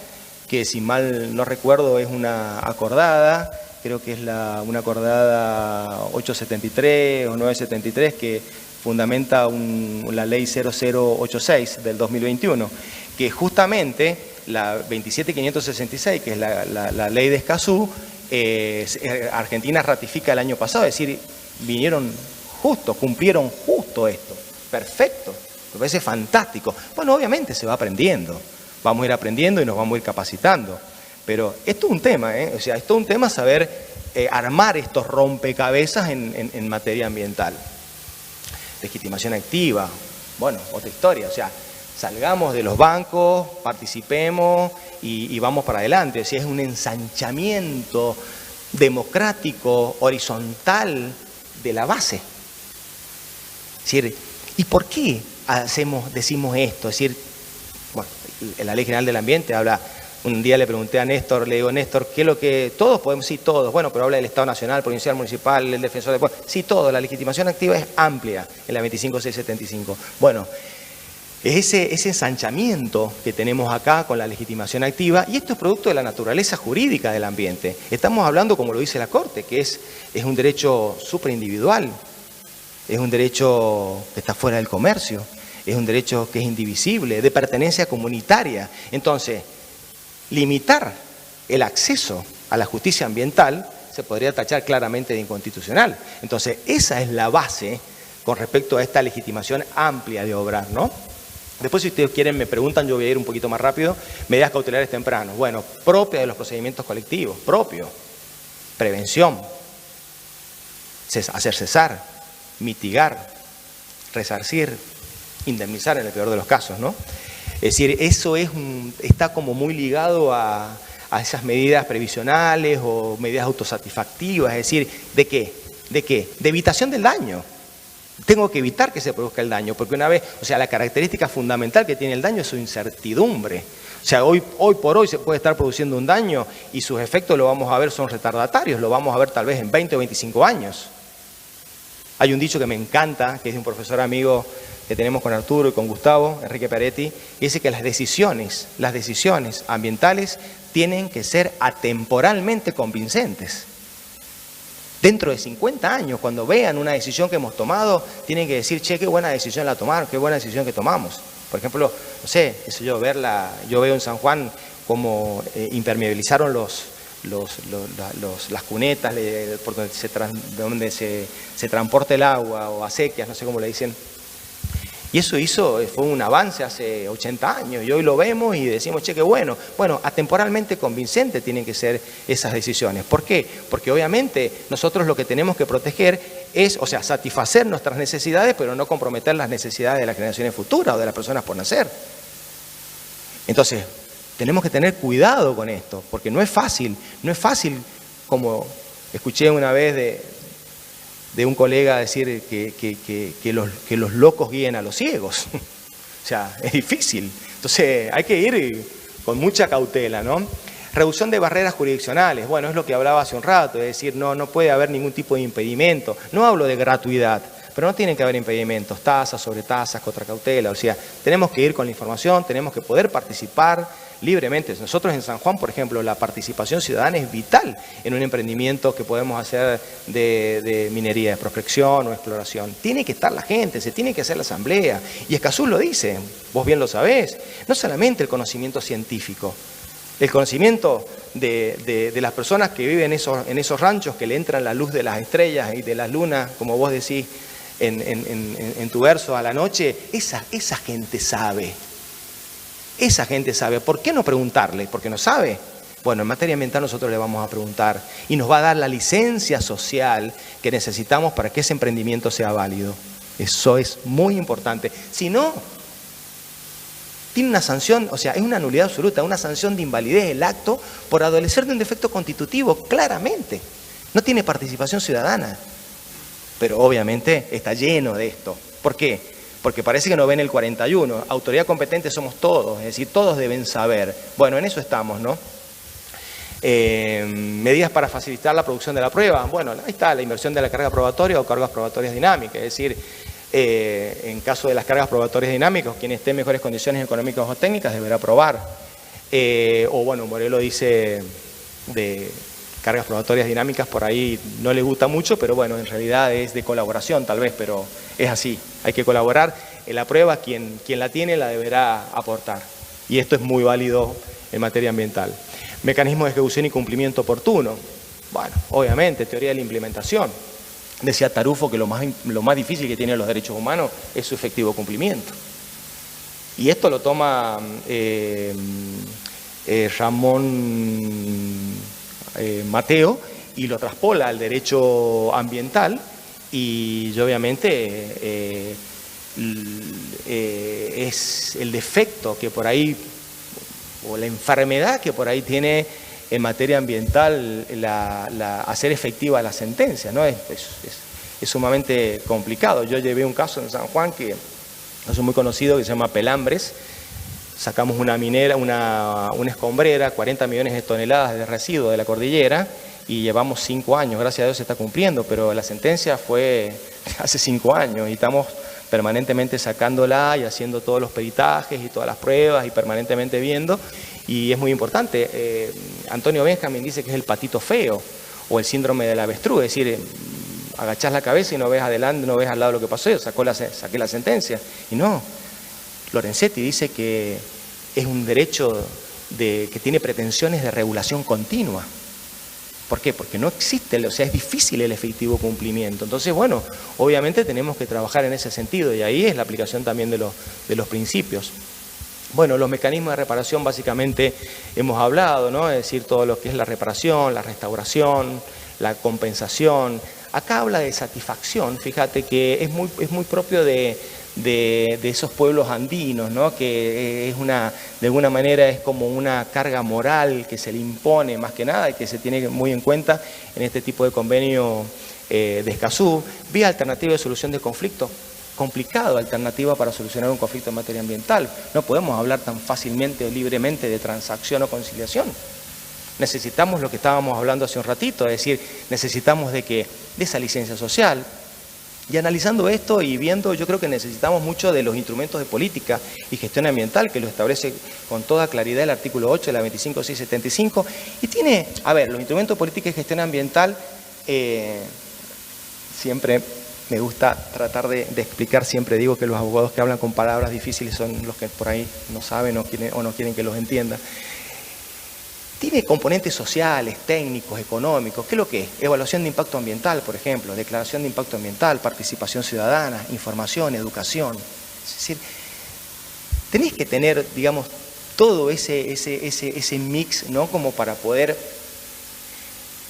que si mal no recuerdo es una acordada, creo que es una acordada 873 o 973 que fundamenta la ley 0086 del 2021, que justamente la 27566, que es la ley de Escazú, Argentina ratifica el año pasado, es decir, vinieron justo, cumplieron justo esto, perfecto, me parece fantástico. Bueno, obviamente se va aprendiendo, vamos a ir aprendiendo y nos vamos a ir capacitando, pero esto es un tema, o sea, esto es un tema saber armar estos rompecabezas en materia ambiental. Legitimación activa, bueno, otra historia, o sea, salgamos de los bancos, participemos y vamos para adelante. O sea, es un ensanchamiento democrático, horizontal de la base. Es decir, ¿y por qué decimos esto? Es decir, bueno, la Ley General del Ambiente habla, un día le pregunté a Néstor, le digo, Néstor, ¿qué es lo que todos podemos? Sí, todos. Bueno, pero habla del Estado Nacional, Provincial, Municipal, el Defensor del Pueblo. Sí, todo. La legitimación activa es amplia en la 25675. Bueno, es ese ensanchamiento que tenemos acá con la legitimación activa, y esto es producto de la naturaleza jurídica del ambiente. Estamos hablando, como lo dice la Corte, que es un derecho superindividual, es un derecho que está fuera del comercio, es un derecho que es indivisible, de pertenencia comunitaria. Entonces, limitar el acceso a la justicia ambiental se podría tachar claramente de inconstitucional. Entonces, esa es la base con respecto a esta legitimación amplia de obrar, ¿no? Después, si ustedes quieren, me preguntan, yo voy a ir un poquito más rápido. Medidas cautelares tempranas. Bueno, propia de los procedimientos colectivos, propio. Prevención. Hacer cesar, mitigar, resarcir, indemnizar en el peor de los casos, ¿no? Es decir, eso está como muy ligado a esas medidas previsionales o medidas autosatisfactivas. Es decir, ¿de qué? ¿De qué? De evitación del daño. Tengo que evitar que se produzca el daño, porque una vez, o sea, la característica fundamental que tiene el daño es su incertidumbre. O sea, hoy por hoy se puede estar produciendo un daño y sus efectos lo vamos a ver, son retardatarios, lo vamos a ver tal vez en 20 o 25 años. Hay un dicho que me encanta, que es de un profesor amigo que tenemos con Arturo y con Gustavo, Enrique Peretti, que dice que las decisiones ambientales tienen que ser atemporalmente convincentes. Dentro de 50 años, cuando vean una decisión que hemos tomado, tienen que decir, che, qué buena decisión la tomaron, qué buena decisión que tomamos. Por ejemplo, no sé, yo veo en San Juan cómo impermeabilizaron las cunetas por donde se transporta el agua, o acequias, no sé cómo le dicen. Y eso fue un avance hace 80 años, y hoy lo vemos y decimos, che, qué bueno. Bueno, atemporalmente convincentes tienen que ser esas decisiones. ¿Por qué? Porque obviamente nosotros lo que tenemos que proteger es, o sea, satisfacer nuestras necesidades, pero no comprometer las necesidades de las generaciones futuras o de las personas por nacer. Entonces, tenemos que tener cuidado con esto, porque no es fácil, como escuché una vez de un colega decir que los locos guíen a los ciegos. O sea, es difícil. Entonces hay que ir con mucha cautela, ¿no? Reducción de barreras jurisdiccionales. Bueno, es lo que hablaba hace un rato, es decir, no puede haber ningún tipo de impedimento. No hablo de gratuidad, pero no tienen que haber impedimentos, tasas, sobre tasas, contra cautela. O sea, tenemos que ir con la información, tenemos que poder participar libremente. Nosotros en San Juan, por ejemplo, la participación ciudadana es vital en un emprendimiento que podemos hacer de minería, de prospección o exploración. Tiene que estar la gente, se tiene que hacer la asamblea. Y Escazú lo dice, vos bien lo sabés, no solamente el conocimiento científico, el conocimiento de las personas que viven en esos ranchos, que le entran la luz de las estrellas y de las lunas, como vos decís en tu verso, a la noche. Esa gente sabe. Esa gente sabe. ¿Por qué no preguntarle? ¿Porque no sabe? Bueno, en materia ambiental nosotros le vamos a preguntar y nos va a dar la licencia social que necesitamos para que ese emprendimiento sea válido. Eso es muy importante. Si no, tiene una sanción, o sea, es una nulidad absoluta, una sanción de invalidez el acto por adolecer de un defecto constitutivo, claramente. No tiene participación ciudadana. Pero obviamente está lleno de esto. ¿Por qué? Porque parece que no ven el 41. Autoridad competente somos todos, es decir, todos deben saber. Bueno, en eso estamos, ¿no? Medidas para facilitar la producción de la prueba. Bueno, ahí está, la inversión de la carga probatoria o cargas probatorias dinámicas. Es decir, en caso de las cargas probatorias dinámicas, quien esté en mejores condiciones económicas o técnicas deberá probar. O bueno, Morelo dice de cargas probatorias dinámicas, por ahí no le gusta mucho, pero bueno, en realidad es de colaboración tal vez, pero es así, hay que colaborar. En la prueba, quien la tiene la deberá aportar. Y esto es muy válido en materia ambiental. Mecanismo de ejecución y cumplimiento oportuno. Bueno, obviamente, teoría de la implementación. Decía Tarufo que lo más difícil que tienen los derechos humanos es su efectivo cumplimiento. Y esto lo toma Ramón Mateo y lo traspola al derecho ambiental y obviamente es el defecto que por ahí, o la enfermedad que por ahí tiene en materia ambiental hacer efectiva la sentencia, ¿no? Es sumamente complicado. Yo llevé un caso en San Juan que es muy conocido, que se llama Pelambres. Sacamos una minera, una escombrera, 40 millones de toneladas de residuos de la cordillera y llevamos 5 años, gracias a Dios se está cumpliendo, pero la sentencia fue hace 5 años y estamos permanentemente sacándola y haciendo todos los peritajes y todas las pruebas y permanentemente viendo, y es muy importante. Antonio Benjamin dice que es el patito feo o el síndrome del avestruz, es decir, agachás la cabeza y no ves adelante, no ves al lado lo que pasó. Yo saqué la sentencia y no. Lorenzetti dice que es un derecho que tiene pretensiones de regulación continua. ¿Por qué? Porque no existe, o sea, es difícil el efectivo cumplimiento. Entonces, bueno, obviamente tenemos que trabajar en ese sentido y ahí es la aplicación también de los principios. Bueno, los mecanismos de reparación básicamente hemos hablado, ¿no? Es decir, todo lo que es la reparación, la restauración, la compensación. Acá habla de satisfacción, fíjate que es muy propio de esos pueblos andinos, ¿no? Que de alguna manera es como una carga moral que se le impone más que nada y que se tiene muy en cuenta en este tipo de convenio de Escazú, vía alternativa de solución de conflicto, complicado alternativa para solucionar un conflicto en materia ambiental. No podemos hablar tan fácilmente o libremente de transacción o conciliación. Necesitamos lo que estábamos hablando hace un ratito, es decir, necesitamos de esa licencia social. Y analizando esto y viendo, yo creo que necesitamos mucho de los instrumentos de política y gestión ambiental, que lo establece con toda claridad el artículo 8 de la 25675. Y tiene, a ver, los instrumentos de política y gestión ambiental, siempre me gusta tratar de explicar, siempre digo que los abogados que hablan con palabras difíciles son los que por ahí no saben o no quieren que los entienda. Tiene componentes sociales, técnicos, económicos. ¿Qué es lo que es? Evaluación de impacto ambiental, por ejemplo, declaración de impacto ambiental, participación ciudadana, información, educación. Es decir, tenéis que tener, digamos, todo ese mix, ¿no? Como para poder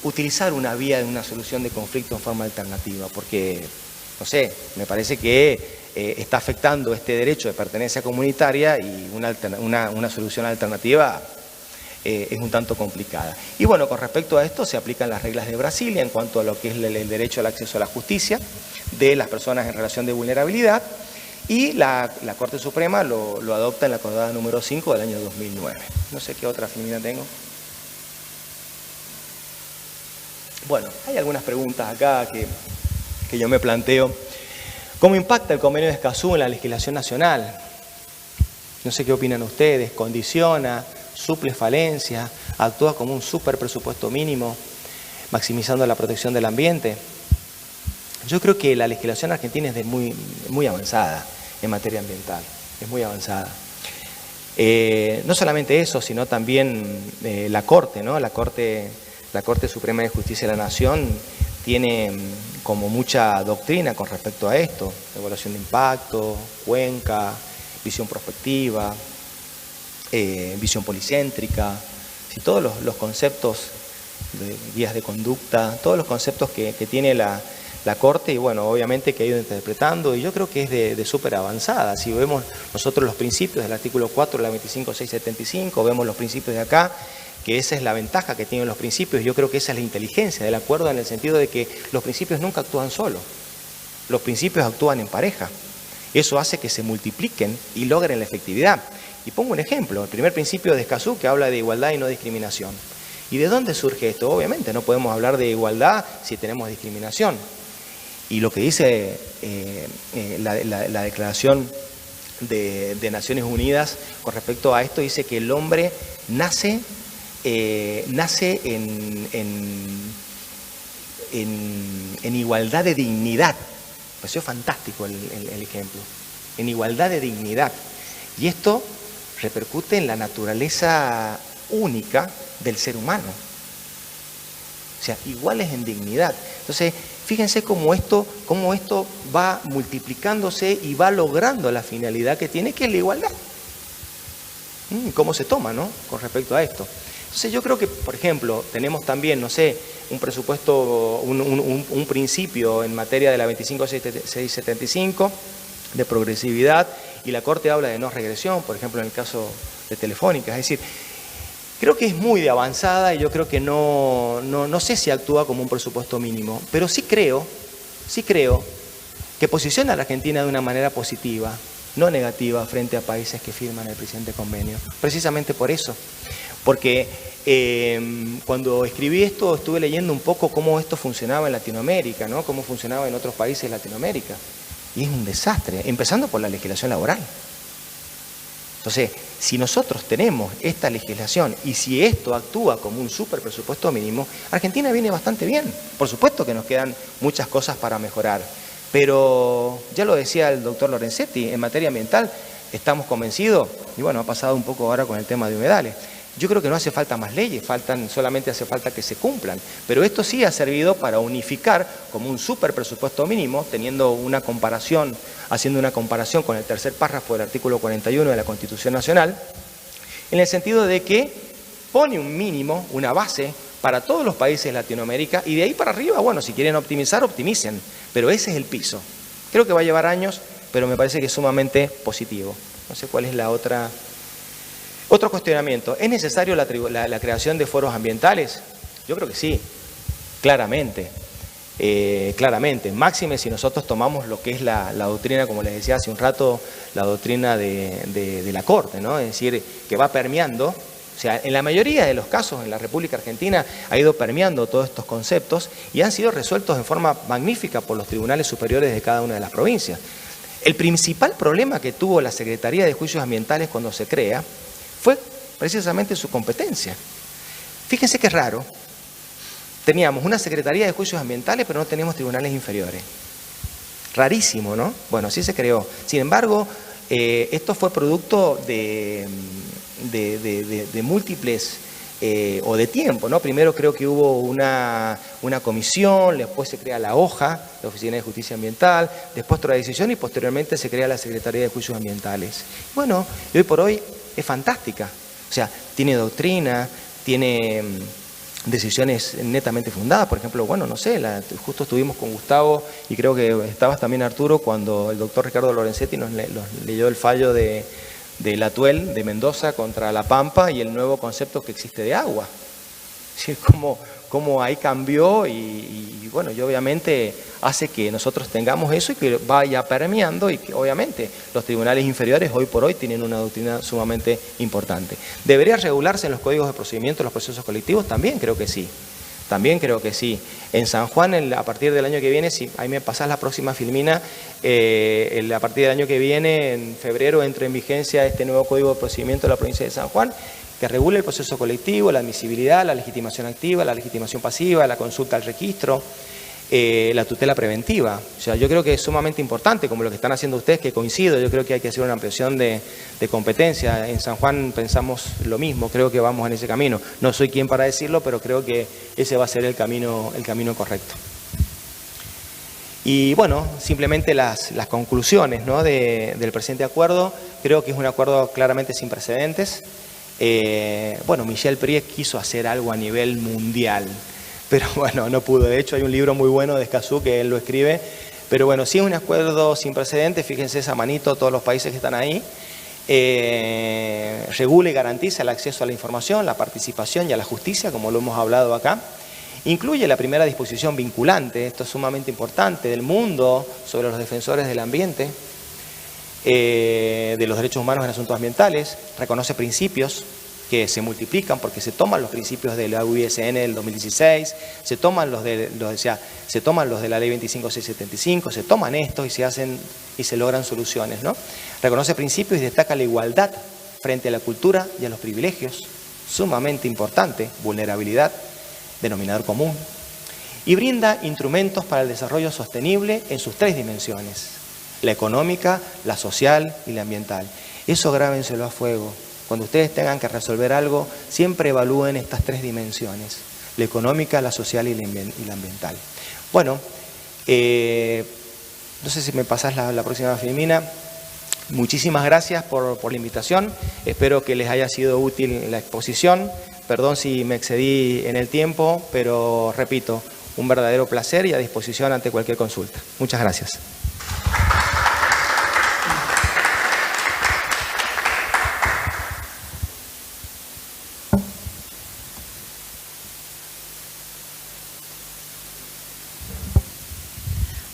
utilizar una vía de una solución de conflicto en forma alternativa, porque, no sé, me parece que está afectando este derecho de pertenencia comunitaria y una solución alternativa es un tanto complicada. Y bueno, con respecto a esto se aplican las reglas de Brasilia en cuanto a lo que es el derecho al acceso a la justicia de las personas en relación de vulnerabilidad, y la Corte Suprema lo adopta en la acordada número 5 del año 2009. No sé qué otra femenina tengo. Bueno, hay algunas preguntas acá que yo me planteo. ¿Cómo impacta el convenio de Escazú en la legislación nacional? No sé qué opinan ustedes. ¿Condiciona? ¿Suple falencia? ¿Actúa como un superpresupuesto mínimo, maximizando la protección del ambiente? Yo creo que la legislación argentina es muy avanzada en materia ambiental, es muy avanzada. No solamente eso, sino también la Corte, ¿no? La Corte Suprema de Justicia de la Nación tiene como mucha doctrina con respecto a esto: evaluación de impacto, cuenca, visión prospectiva, visión policéntrica, y todos los conceptos de guías de conducta, todos los conceptos que tiene la Corte, y bueno, obviamente que ha ido interpretando, y yo creo que es de súper avanzada. Si vemos nosotros los principios del artículo 4 de la 25675, vemos los principios de acá, que esa es la ventaja que tienen los principios. Yo creo que esa es la inteligencia del acuerdo, en el sentido de que los principios nunca actúan solos, los principios actúan en pareja. Eso hace que se multipliquen y logren la efectividad. Y pongo un ejemplo: el primer principio de Escazú, que habla de igualdad y no discriminación. ¿Y de dónde surge esto? Obviamente no podemos hablar de igualdad si tenemos discriminación. Y lo que dice la Declaración de Naciones Unidas con respecto a esto, dice que el hombre nace en igualdad de dignidad. Me pareció fantástico el ejemplo. En igualdad de dignidad. Y esto repercute en la naturaleza única del ser humano. O sea, iguales en dignidad. Entonces, fíjense cómo esto va multiplicándose y va logrando la finalidad que tiene, que es la igualdad. ¿Cómo se toma, no? Con respecto a esto. Entonces, yo creo que, por ejemplo, tenemos también, no sé, un presupuesto, un principio en materia de la 25675 de progresividad, y la Corte habla de no regresión, por ejemplo, en el caso de Telefónica. Es decir, creo que es muy de avanzada, y yo creo que no sé si actúa como un presupuesto mínimo, pero sí creo que posiciona a la Argentina de una manera positiva, no negativa, frente a países que firman el presente convenio. Precisamente por eso, porque cuando escribí esto estuve leyendo un poco cómo esto funcionaba en Latinoamérica, ¿no? Cómo funcionaba en otros países de Latinoamérica. Y es un desastre, empezando por la legislación laboral. Entonces, si nosotros tenemos esta legislación y si esto actúa como un superpresupuesto mínimo, Argentina viene bastante bien. Por supuesto que nos quedan muchas cosas para mejorar, pero ya lo decía el doctor Lorenzetti, en materia ambiental estamos convencidos, y bueno, ha pasado un poco ahora con el tema de humedales. Yo creo que no hace falta más leyes, solamente hace falta que se cumplan. Pero esto sí ha servido para unificar como un superpresupuesto mínimo, haciendo una comparación con el tercer párrafo del artículo 41 de la Constitución Nacional, en el sentido de que pone un mínimo, una base para todos los países de Latinoamérica, y de ahí para arriba, bueno, si quieren optimizar, optimicen, pero ese es el piso. Creo que va a llevar años, pero me parece que es sumamente positivo. No sé cuál es la otra. Otro cuestionamiento: ¿es necesario la creación de foros ambientales? Yo creo que sí, claramente. claramente. Máxime si nosotros tomamos lo que es la doctrina, como les decía hace un rato, la doctrina de la Corte, ¿no? Es decir, que va permeando. O sea, en la mayoría de los casos en la República Argentina ha ido permeando todos estos conceptos y han sido resueltos en forma magnífica por los tribunales superiores de cada una de las provincias. El principal problema que tuvo la Secretaría de Juicios Ambientales cuando se crea fue precisamente su competencia. Fíjense que es raro. Teníamos una Secretaría de Juicios Ambientales, pero no teníamos tribunales inferiores. Rarísimo, ¿no? Bueno, así se creó. Sin embargo, esto fue producto de múltiples o de tiempo, ¿no? Primero creo que hubo una comisión, después se crea la OJA, la Oficina de Justicia Ambiental, después otra decisión y posteriormente se crea la Secretaría de Juicios Ambientales. Bueno, y hoy por hoy es fantástica. O sea, tiene doctrina, tiene decisiones netamente fundadas. Por ejemplo, bueno, no sé, justo estuvimos con Gustavo y creo que estabas también, Arturo, cuando el doctor Ricardo Lorenzetti nos leyó el fallo de la Atuel de Mendoza contra La Pampa y el nuevo concepto que existe de agua. Es decir, cómo ahí cambió y bueno, y obviamente hace que nosotros tengamos eso y que vaya permeando y que obviamente los tribunales inferiores hoy por hoy tienen una doctrina sumamente importante. ¿Debería regularse en los códigos de procedimiento de los procesos colectivos? También creo que sí. También creo que sí. En San Juan, a partir del año que viene, si ahí me pasás la próxima filmina, a partir del año que viene, en febrero, entra en vigencia este nuevo Código de Procedimiento de la provincia de San Juan, que regula el proceso colectivo, la admisibilidad, la legitimación activa, la legitimación pasiva, la consulta al registro, la tutela preventiva. O sea, yo creo que es sumamente importante, como lo que están haciendo ustedes, que coincido, yo creo que hay que hacer una ampliación de competencia. En San Juan pensamos lo mismo, creo que vamos en ese camino. No soy quien para decirlo, pero creo que ese va a ser el camino correcto. Y bueno, simplemente las conclusiones, ¿no?, del presente acuerdo. Creo que es un acuerdo claramente sin precedentes. Bueno, Michel Priest quiso hacer algo a nivel mundial, pero bueno, no pudo. De hecho, hay un libro muy bueno de Escazú que él lo escribe. Pero bueno, sí es un acuerdo sin precedentes. Fíjense esa manito, todos los países que están ahí. Regula y garantiza el acceso a la información, la participación y a la justicia, como lo hemos hablado acá. Incluye la primera disposición vinculante, esto es sumamente importante, del mundo sobre los defensores del ambiente, de los derechos humanos en asuntos ambientales. Reconoce principios que se multiplican porque se toman los principios de la UISN del 2016, se toman los de la ley 25675, se toman estos y se hacen y se logran soluciones, ¿no? Reconoce principios y destaca la igualdad frente a la cultura y a los privilegios, sumamente importante, vulnerabilidad, denominador común, y brinda instrumentos para el desarrollo sostenible en sus tres dimensiones: la económica, la social y la ambiental. Eso grábenselo a fuego. Cuando ustedes tengan que resolver algo, siempre evalúen estas tres dimensiones: la económica, la social y la ambiental. Bueno, no sé si me pasás la próxima filmina. Muchísimas gracias por la invitación. Espero que les haya sido útil la exposición. Perdón si me excedí en el tiempo, pero repito, un verdadero placer y a disposición ante cualquier consulta. Muchas gracias.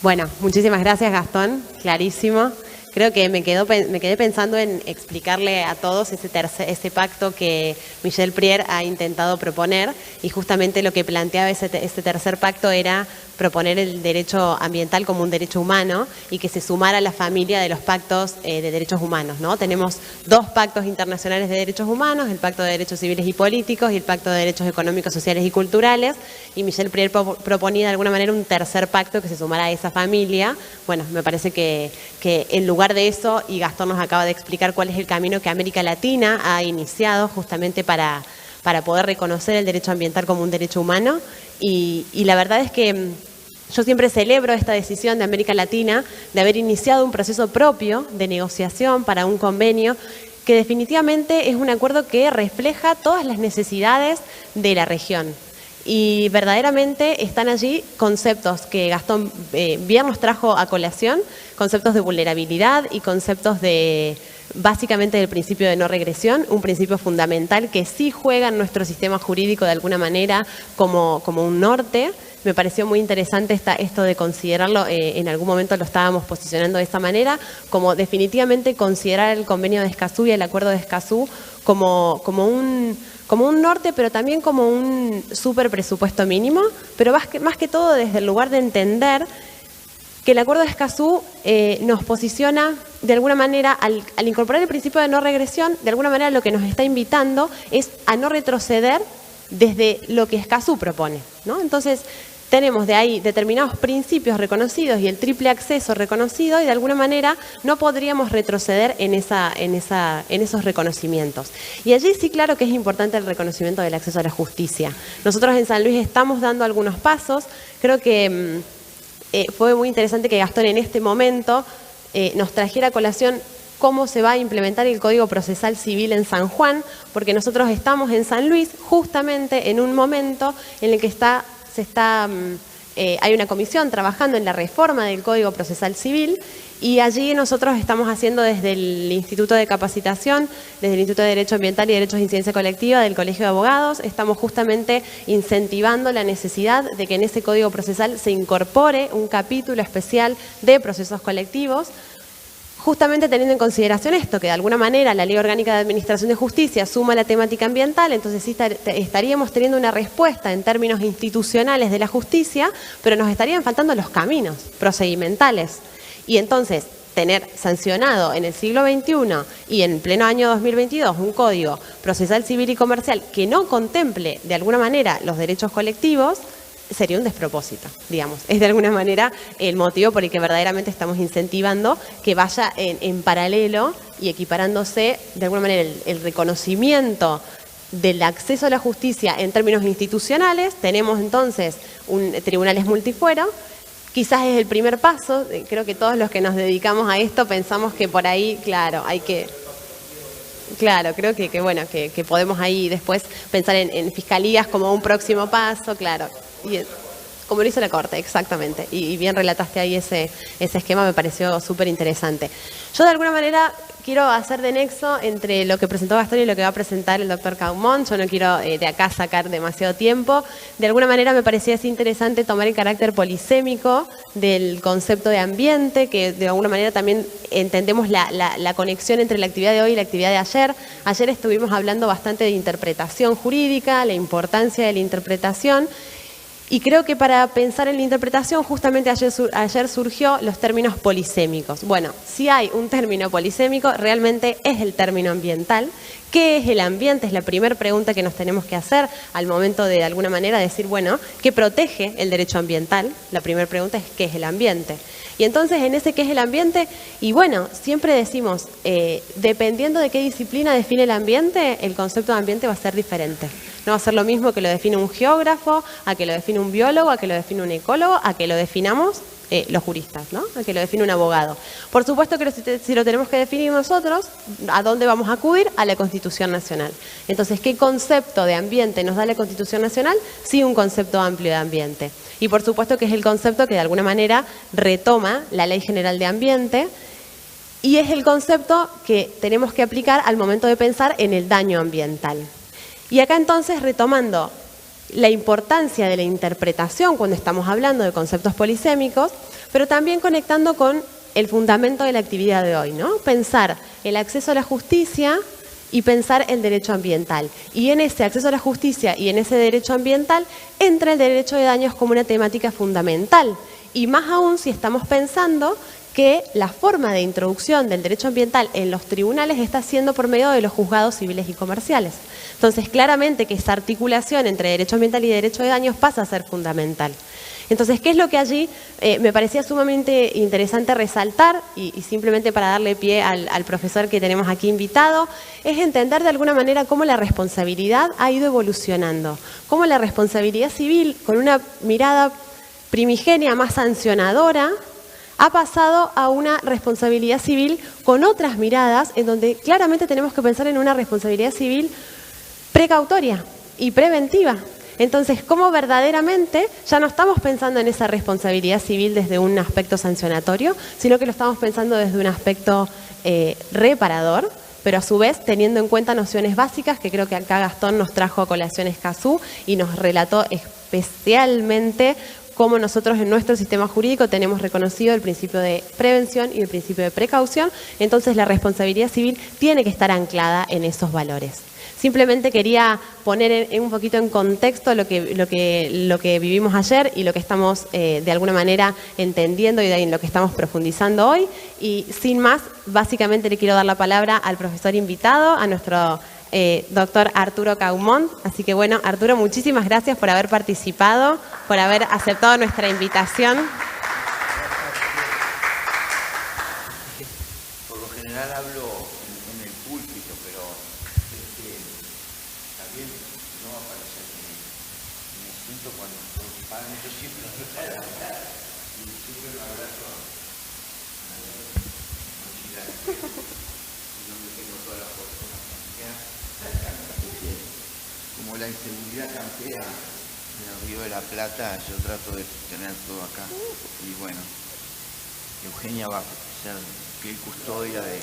Bueno, muchísimas gracias, Gastón, clarísimo. Creo que me quedé pensando en explicarle a todos ese pacto que Michel Priest ha intentado proponer, y justamente lo que planteaba ese tercer pacto era proponer el derecho ambiental como un derecho humano y que se sumara a la familia de los pactos de derechos humanos, ¿no? Tenemos dos pactos internacionales de derechos humanos, el Pacto de Derechos Civiles y Políticos y el Pacto de Derechos Económicos, Sociales y Culturales, y Michel Priest proponía de alguna manera un tercer pacto que se sumara a esa familia. Bueno, me parece que en lugar de eso, y Gastón nos acaba de explicar cuál es el camino que América Latina ha iniciado justamente para poder reconocer el derecho ambiental como un derecho humano, y la verdad es que yo siempre celebro esta decisión de América Latina de haber iniciado un proceso propio de negociación para un convenio que definitivamente es un acuerdo que refleja todas las necesidades de la región. y verdaderamente están allí conceptos que Gastón bien nos trajo a colación, conceptos de vulnerabilidad y conceptos de básicamente del principio de no regresión, un principio fundamental que sí juega en nuestro sistema jurídico de alguna manera como un norte. Me pareció muy interesante esto de considerarlo, en algún momento lo estábamos posicionando de esta manera, como definitivamente considerar el convenio de Escazú y el acuerdo de Escazú como un norte, pero también como un super presupuesto mínimo, pero más que todo desde el lugar de entender que el acuerdo de Escazú nos posiciona de alguna manera, al incorporar el principio de no regresión, de alguna manera lo que nos está invitando es a no retroceder desde lo que Escazú propone, ¿no? Entonces, tenemos de ahí determinados principios reconocidos y el triple acceso reconocido y de alguna manera no podríamos retroceder en esos reconocimientos. Y allí sí, claro que es importante el reconocimiento del acceso a la justicia. Nosotros en San Luis estamos dando algunos pasos. Creo que fue muy interesante que Gastón en este momento nos trajera a colación cómo se va a implementar el Código Procesal Civil en San Juan, porque nosotros estamos en San Luis justamente en un momento en el que hay una comisión trabajando en la reforma del Código Procesal Civil y allí nosotros estamos haciendo desde el Instituto de Capacitación, desde el Instituto de Derecho Ambiental y Derechos de Incidencia Colectiva del Colegio de Abogados, estamos justamente incentivando la necesidad de que en ese Código Procesal se incorpore un capítulo especial de procesos colectivos, justamente teniendo en consideración esto, que de alguna manera la Ley Orgánica de Administración de Justicia suma la temática ambiental, entonces sí estaríamos teniendo una respuesta en términos institucionales de la justicia, pero nos estarían faltando los caminos procedimentales. Y entonces, tener sancionado en el siglo XXI y en pleno año 2022 un código procesal civil y comercial que no contemple de alguna manera los derechos colectivos, sería un despropósito, digamos. Es de alguna manera el motivo por el que verdaderamente estamos incentivando que vaya en paralelo y equiparándose de alguna manera el reconocimiento del acceso a la justicia en términos institucionales. Tenemos entonces tribunales multifuero. Quizás es el primer paso. Creo que todos los que nos dedicamos a esto pensamos que por ahí, claro, hay que... Claro, creo que bueno, que podemos ahí después pensar en fiscalías como un próximo paso, claro. Y como lo hizo la Corte, exactamente. Y bien relataste ahí ese esquema, me pareció súper interesante. Yo de alguna manera quiero hacer de nexo entre lo que presentó Gastón y lo que va a presentar el doctor Caumont. Yo no quiero de acá sacar demasiado tiempo. De alguna manera me parecía así interesante tomar el carácter polisémico del concepto de ambiente, que de alguna manera también entendemos la conexión entre la actividad de hoy y la actividad de ayer. Ayer estuvimos hablando bastante de interpretación jurídica, la importancia de la interpretación. Y creo que para pensar en la interpretación, justamente ayer surgió los términos polisémicos. Bueno, si hay un término polisémico, realmente es el término ambiental. ¿Qué es el ambiente? Es la primera pregunta que nos tenemos que hacer al momento de alguna manera decir, bueno, ¿qué protege el derecho ambiental? La primera pregunta es ¿qué es el ambiente? Y entonces en ese ¿qué es el ambiente? Y bueno, siempre decimos, dependiendo de qué disciplina define el ambiente, el concepto de ambiente va a ser diferente. No va a ser lo mismo que lo define un geógrafo, a que lo define un biólogo, a que lo define un ecólogo, a que lo definamos los juristas, ¿no? A que lo define un abogado. Por supuesto que si lo tenemos que definir nosotros, ¿a dónde vamos a acudir? A la Constitución Nacional. Entonces, ¿qué concepto de ambiente nos da la Constitución Nacional? Sí, un concepto amplio de ambiente. Y por supuesto que es el concepto que de alguna manera retoma la Ley General de Ambiente y es el concepto que tenemos que aplicar al momento de pensar en el daño ambiental. Y acá entonces, retomando la importancia de la interpretación cuando estamos hablando de conceptos polisémicos, pero también conectando con el fundamento de la actividad de hoy, ¿no? Pensar el acceso a la justicia y pensar el derecho ambiental. Y en ese acceso a la justicia y en ese derecho ambiental entra el derecho de daños como una temática fundamental. Y más aún si estamos pensando que la forma de introducción del derecho ambiental en los tribunales está siendo por medio de los juzgados civiles y comerciales. Entonces, claramente que esa articulación entre derecho ambiental y derecho de daños pasa a ser fundamental. Entonces, ¿qué es lo que allí me parecía sumamente interesante resaltar? Y simplemente para darle pie al profesor que tenemos aquí invitado, es entender de alguna manera cómo la responsabilidad ha ido evolucionando, cómo la responsabilidad civil, con una mirada primigenia más sancionadora, ha pasado a una responsabilidad civil con otras miradas, en donde claramente tenemos que pensar en una responsabilidad civil precautoria y preventiva. Entonces, ¿cómo verdaderamente ya no estamos pensando en esa responsabilidad civil desde un aspecto sancionatorio, sino que lo estamos pensando desde un aspecto reparador, pero a su vez teniendo en cuenta nociones básicas que creo que acá Gastón nos trajo a colación Escazú y nos relató especialmente cómo nosotros en nuestro sistema jurídico tenemos reconocido el principio de prevención y el principio de precaución, entonces la responsabilidad civil tiene que estar anclada en esos valores. Simplemente quería poner un poquito en contexto lo que vivimos ayer y lo que estamos de alguna manera entendiendo y en lo que estamos profundizando hoy. Y sin más, básicamente le quiero dar la palabra al profesor invitado, a nuestro doctor Arturo Caumont. Así que bueno, Arturo, muchísimas gracias por haber participado, por haber aceptado nuestra invitación. Por lo general hablo en el púlpito, pero también no va a parecer que me siento cuando pagan, yo siempre lo voy a hablar y siempre lo abrazo a la mochila y donde tengo toda la fortuna familiar. Como la inseguridad campea en el Río de la Plata, yo trato de tener todo acá. Y bueno, Eugenia va a ser fiel custodia de...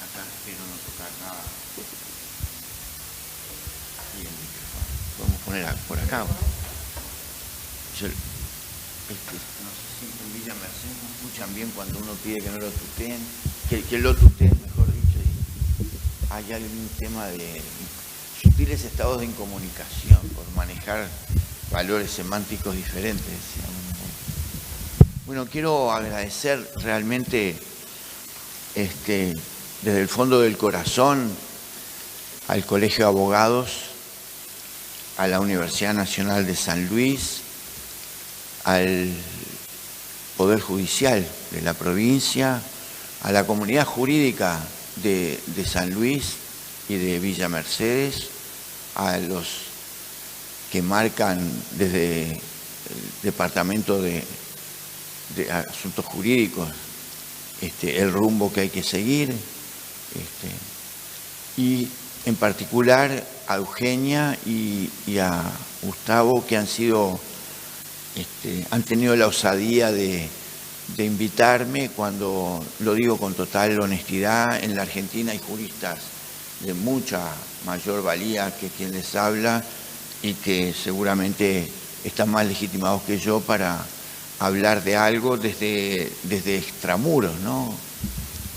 Acá espero no tocar nada. Y el micrófono. Podemos poner por acá. Yo, no sé si en Villa Mercedes no escuchan bien cuando uno pide que no lo tuteen, que lo tuteen, mejor dicho. Hay algún tema de sutiles estados de incomunicación por manejar valores semánticos diferentes. Bueno, quiero agradecer realmente desde el fondo del corazón al Colegio de Abogados, a la Universidad Nacional de San Luis, al Poder Judicial de la provincia, a la comunidad jurídica de San Luis y de Villa Mercedes, a los que marcan desde el Departamento de Asuntos Jurídicos el rumbo que hay que seguir, y en particular a Eugenia y a Gustavo, que han tenido la osadía de invitarme. Cuando lo digo con total honestidad, en la Argentina hay juristas de mucha mayor valía que quien les habla y que seguramente están más legitimados que yo para hablar de algo desde extramuros, ¿no?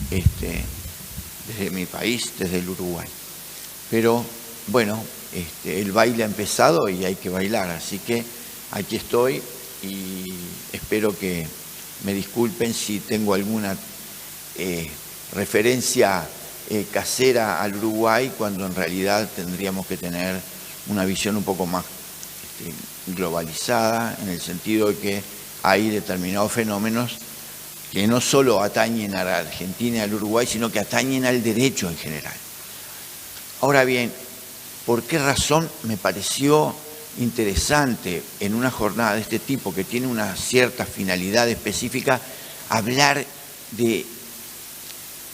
Desde mi país, desde el Uruguay. Pero bueno, el baile ha empezado y hay que bailar, así que aquí estoy y espero que me disculpen si tengo alguna referencia casera al Uruguay, cuando en realidad tendríamos que tener una visión un poco más globalizada, en el sentido de que hay determinados fenómenos que no solo atañen a la Argentina y al Uruguay, sino que atañen al derecho en general. Ahora bien, ¿por qué razón me pareció interesante en una jornada de este tipo, que tiene una cierta finalidad específica, hablar de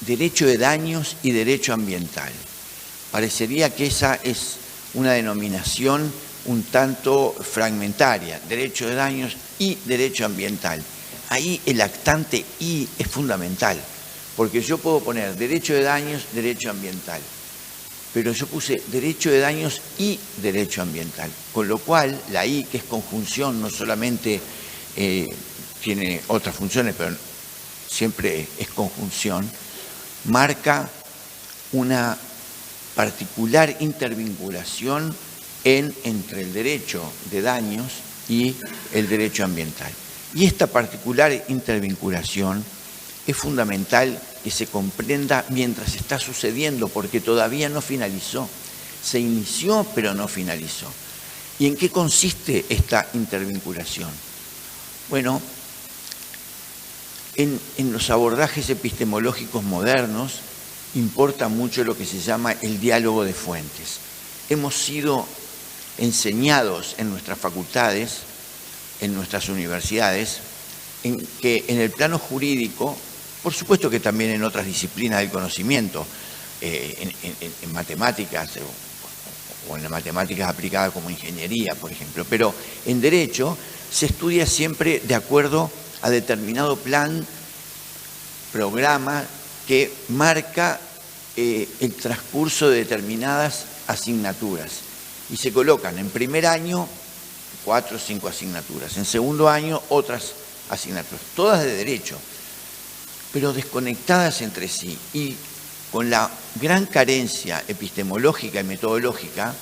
derecho de daños y derecho ambiental? Parecería que esa es una denominación un tanto fragmentaria, derecho de daños y derecho ambiental. Ahí el actante "y" es fundamental, porque yo puedo poner derecho de daños, derecho ambiental, pero yo puse derecho de daños y derecho ambiental, con lo cual la "y", que es conjunción, no solamente tiene otras funciones, pero siempre es conjunción, marca una particular intervinculación entre el derecho de daños y el derecho ambiental. Y esta particular intervinculación es fundamental que se comprenda mientras está sucediendo, porque todavía no finalizó. Se inició, pero no finalizó. ¿Y en qué consiste esta intervinculación? Bueno, en los abordajes epistemológicos modernos importa mucho lo que se llama el diálogo de fuentes. Hemos sido enseñados en nuestras facultades, en nuestras universidades, en que en el plano jurídico, por supuesto que también en otras disciplinas del conocimiento, en matemáticas o en las matemáticas aplicadas como ingeniería, por ejemplo. Pero en derecho se estudia siempre de acuerdo a determinado plan, programa que marca el transcurso de determinadas asignaturas. Y se colocan en primer año 4 o 5 asignaturas, en segundo año otras asignaturas, todas de derecho, pero desconectadas entre sí y con la gran carencia epistemológica y metodológica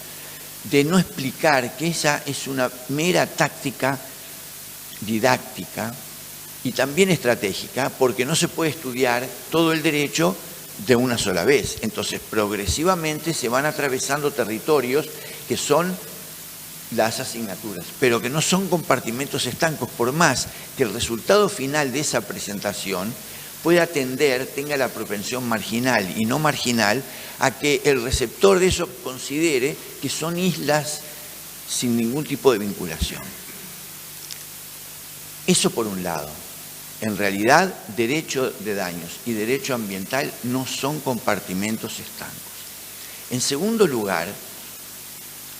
de no explicar que esa es una mera táctica didáctica y también estratégica, porque no se puede estudiar todo el derecho de una sola vez. Entonces, progresivamente se van atravesando territorios que son las asignaturas, pero que no son compartimentos estancos, por más que el resultado final de esa presentación pueda tender, tenga la propensión marginal y no marginal, a que el receptor de eso considere que son islas sin ningún tipo de vinculación. Eso por un lado. En realidad, derecho de daños y derecho ambiental no son compartimentos estancos. En segundo lugar,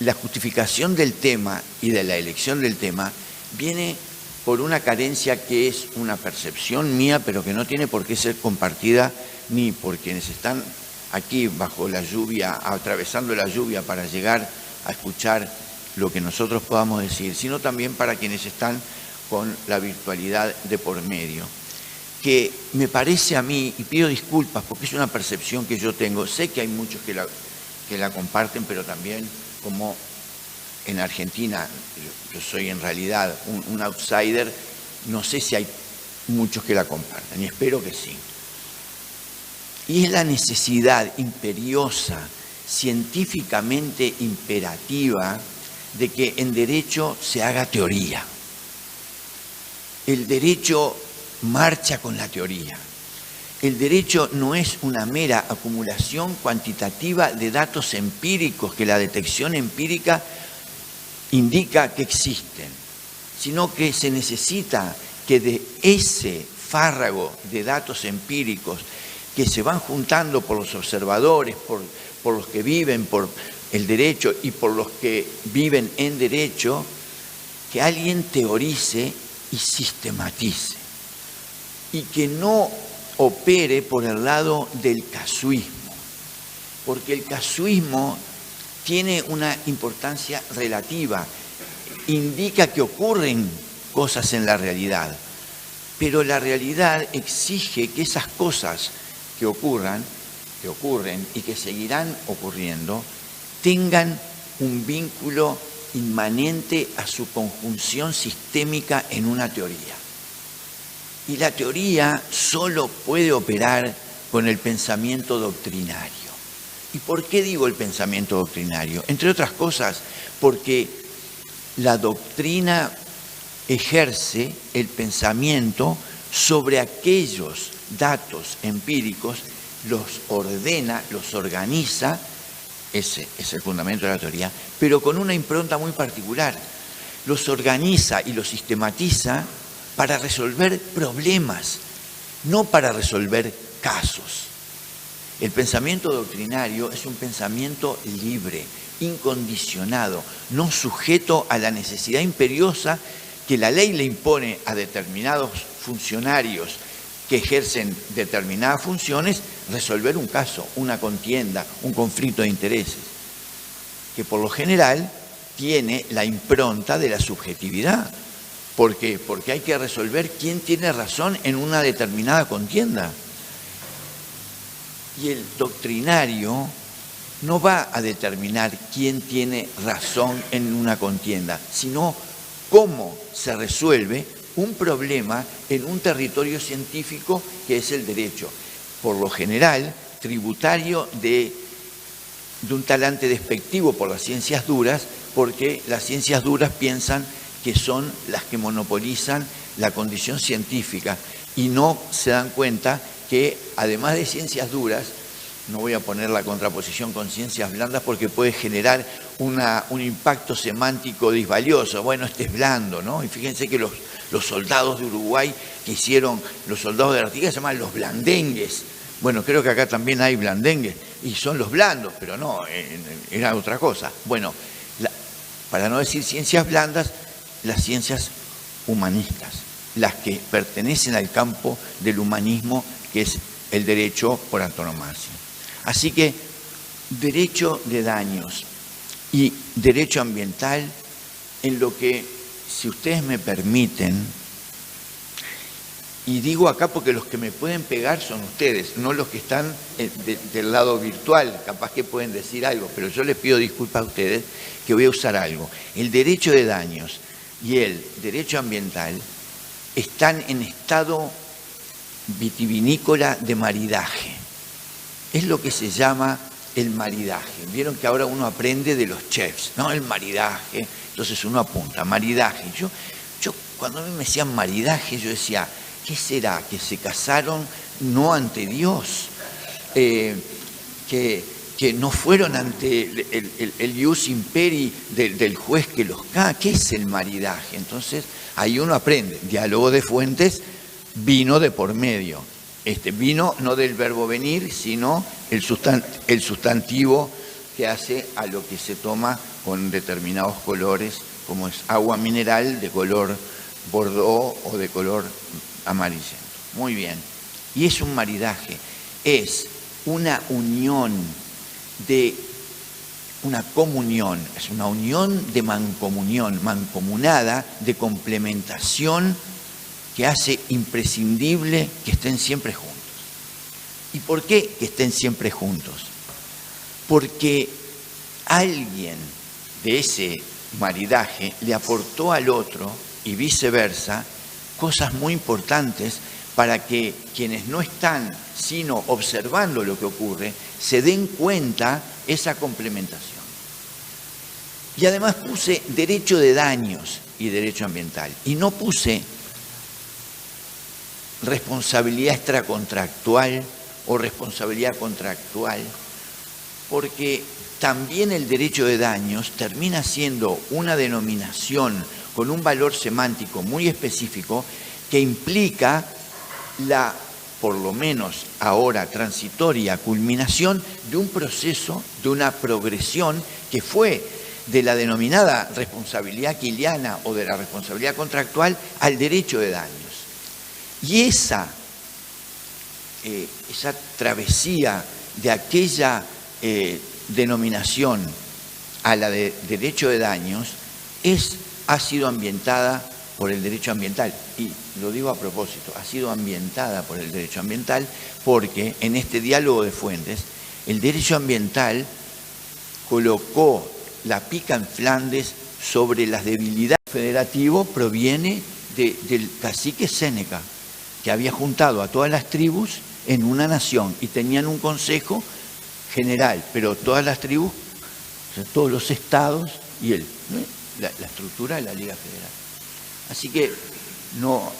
la justificación del tema y de la elección del tema viene por una carencia que es una percepción mía, pero que no tiene por qué ser compartida ni por quienes están aquí bajo la lluvia, atravesando la lluvia para llegar a escuchar lo que nosotros podamos decir, sino también para quienes están con la virtualidad de por medio, que me parece a mí, y pido disculpas porque es una percepción que yo tengo, sé que hay muchos que la comparten, pero también como en Argentina, yo soy en realidad un outsider, no sé si hay muchos que la compartan, y espero que sí. Y es la necesidad imperiosa, científicamente imperativa, de que en derecho se haga teoría. El derecho marcha con la teoría. El derecho no es una mera acumulación cuantitativa de datos empíricos que la detección empírica indica que existen, sino que se necesita que de ese fárrago de datos empíricos que se van juntando por los observadores, por los que viven por el derecho y por los que viven en derecho, que alguien teorice y sistematice, y que no opere por el lado del casuismo, porque el casuismo tiene una importancia relativa, indica que ocurren cosas en la realidad, pero la realidad exige que esas cosas que ocurren y que seguirán ocurriendo, tengan un vínculo inmanente a su conjunción sistémica en una teoría. Y la teoría solo puede operar con el pensamiento doctrinario. ¿Y por qué digo el pensamiento doctrinario? Entre otras cosas, porque la doctrina ejerce el pensamiento sobre aquellos datos empíricos, los ordena, los organiza, ese es el fundamento de la teoría, pero con una impronta muy particular. Los organiza y los sistematiza para resolver problemas, no para resolver casos. El pensamiento doctrinario es un pensamiento libre, incondicionado, no sujeto a la necesidad imperiosa que la ley le impone a determinados funcionarios que ejercen determinadas funciones, resolver un caso, una contienda, un conflicto de intereses, que por lo general tiene la impronta de la subjetividad. ¿Por qué? Porque hay que resolver quién tiene razón en una determinada contienda. Y el doctrinario no va a determinar quién tiene razón en una contienda, sino cómo se resuelve un problema en un territorio científico que es el derecho, por lo general tributario de un talante despectivo por las ciencias duras, porque las ciencias duras piensan que son las que monopolizan la condición científica y no se dan cuenta que además de ciencias duras, no voy a poner la contraposición con ciencias blandas porque puede generar un impacto semántico disvalioso. Bueno, este es blando, ¿no? Y fíjense que los soldados de Uruguay que hicieron, los soldados de Artigas se llaman los blandengues, Bueno, creo que acá también hay blandengues, y son los blandos, pero no, era otra cosa. Bueno, para no decir ciencias blandas, las ciencias humanistas, las que pertenecen al campo del humanismo, que es el derecho por antonomasia. Así que derecho de daños y derecho ambiental, en lo que, si ustedes me permiten, y digo acá porque los que me pueden pegar son ustedes, no los que están del lado virtual, capaz que pueden decir algo, pero yo les pido disculpas a ustedes que voy a usar algo. El derecho de daños y el derecho ambiental están en estado vitivinícola de maridaje. Es lo que se llama el maridaje. Vieron que ahora uno aprende de los chefs, ¿no? El maridaje, entonces uno apunta, maridaje. Yo cuando a mí me decían maridaje, yo decía, ¿qué será? ¿Que se casaron no ante Dios? Que no fueron ante el ius imperi del juez que los cae. ¿Qué es el maridaje? Entonces, ahí uno aprende. Diálogo de fuentes, vino de por medio. Vino no del verbo venir, sino el sustantivo que hace a lo que se toma con determinados colores, como es agua mineral de color bordó o de color amarillento. Muy bien. Y es un maridaje, es una unión de una comunión, es una unión de mancomunión, mancomunada, de complementación que hace imprescindible que estén siempre juntos. ¿Y por qué que estén siempre juntos? Porque alguien de ese maridaje le aportó al otro y viceversa cosas muy importantes para que quienes no están sino observando lo que ocurre se den cuenta esa complementación. Y además puse derecho de daños y derecho ambiental y no puse responsabilidad extracontractual o responsabilidad contractual, porque también el derecho de daños termina siendo una denominación con un valor semántico muy específico que implica la, por lo menos ahora transitoria, culminación de un proceso, de una progresión que fue de la denominada responsabilidad quiliana o de la responsabilidad contractual al derecho de daños. Y esa travesía de aquella denominación a la de derecho de daños ha sido ambientada por el derecho ambiental. Y lo digo a propósito, ha sido ambientada por el derecho ambiental porque en este diálogo de fuentes el derecho ambiental colocó la pica en Flandes sobre las debilidades. El federativo proviene del cacique Séneca, que había juntado a todas las tribus en una nación y tenían un consejo general, pero todas las tribus, o sea, todos los estados y la estructura de la Liga Federal. Así que no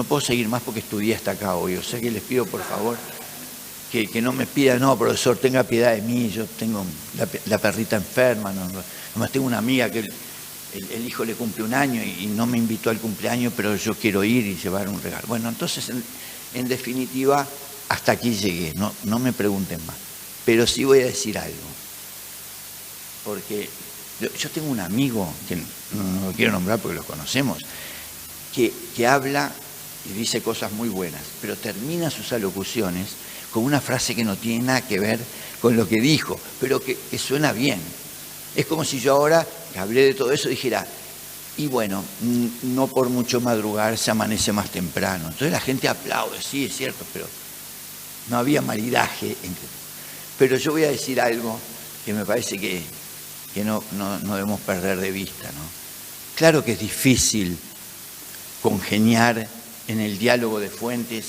puedo seguir más porque estudié hasta acá hoy. O sea que les pido por favor que no me pidan, no, profesor, tenga piedad de mí, yo tengo la perrita enferma, nomás tengo una amiga que el hijo le cumple 1 año y no me invitó al cumpleaños, pero yo quiero ir y llevar un regalo. Bueno, entonces, en definitiva, hasta aquí llegué, no me pregunten más. Pero sí voy a decir algo, porque yo tengo un amigo, que no lo quiero nombrar porque lo conocemos, que habla y dice cosas muy buenas, pero termina sus alocuciones con una frase que no tiene nada que ver con lo que dijo, pero que suena bien. Es como si yo ahora, que hablé de todo eso, dijera, y bueno, no por mucho madrugar se amanece más temprano. Entonces la gente aplaude, sí, es cierto, pero no había maridaje. Pero yo voy a decir algo que me parece que no debemos perder de vista, ¿no? Claro que es difícil congeniar en el diálogo de fuentes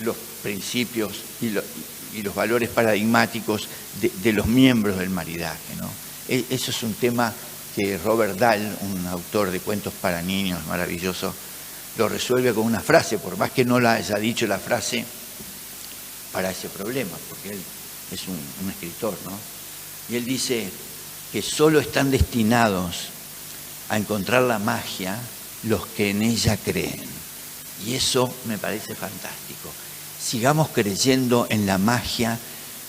los principios y los valores paradigmáticos de los miembros del maridaje, ¿no? Eso es un tema que Robert Dahl, un autor de cuentos para niños maravilloso, lo resuelve con una frase, por más que no la haya dicho la frase para ese problema, porque él es un escritor, ¿no? Y él dice que solo están destinados a encontrar la magia los que en ella creen. Y eso me parece fantástico. sigamos creyendo en la magia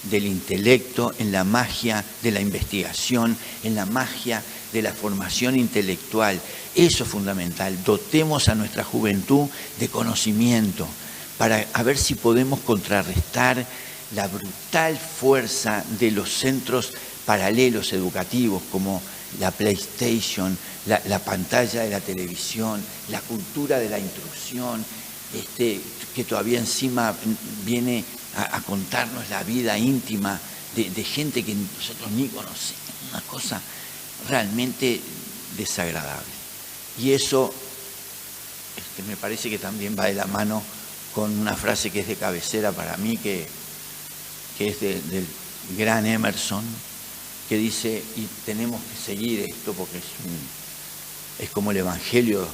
del intelecto, en la magia de la investigación, en la magia de la formación intelectual. Eso es fundamental. Dotemos a nuestra juventud de conocimiento para a ver si podemos contrarrestar la brutal fuerza de los centros paralelos educativos como la PlayStation, la pantalla de la televisión, la cultura de la instrucción, que todavía encima viene a contarnos la vida íntima de gente que nosotros ni conocemos, una cosa realmente desagradable. Y eso me parece que también va de la mano con una frase que es de cabecera para mí, que es del gran Emerson, que dice, y tenemos que seguir esto porque es como el evangelio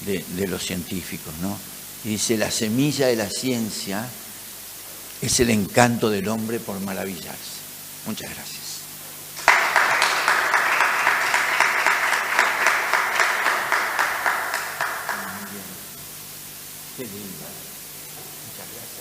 de los científicos, ¿no? Y dice, la semilla de la ciencia es el encanto del hombre por maravillarse. Muchas gracias. Qué lindo. Muchas gracias.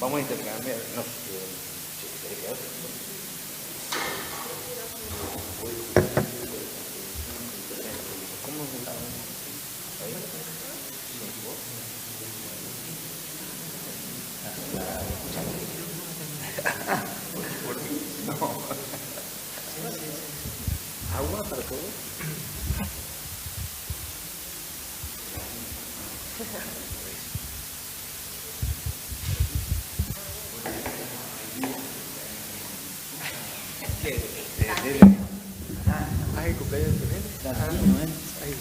Vamos a intercambiar. No, ¿cómo se llama? ¿Ahí? No. ¿Agua para todos? Ay, cumpleaños también. Ay,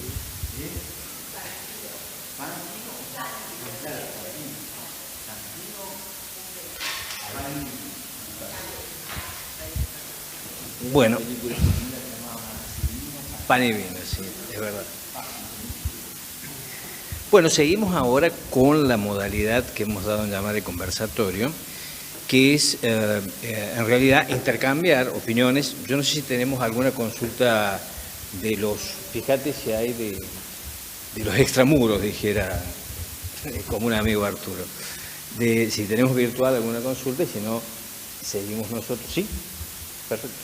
Bueno, pan y vino, sí, es verdad. Bueno, seguimos ahora con la modalidad que hemos dado en llamar de conversatorio, que es en realidad intercambiar opiniones. Yo no sé si tenemos alguna consulta de los, fíjate si hay de los extramuros, dijera como un amigo Arturo, de si tenemos virtual alguna consulta y si no, seguimos nosotros. ¿Sí? Perfecto.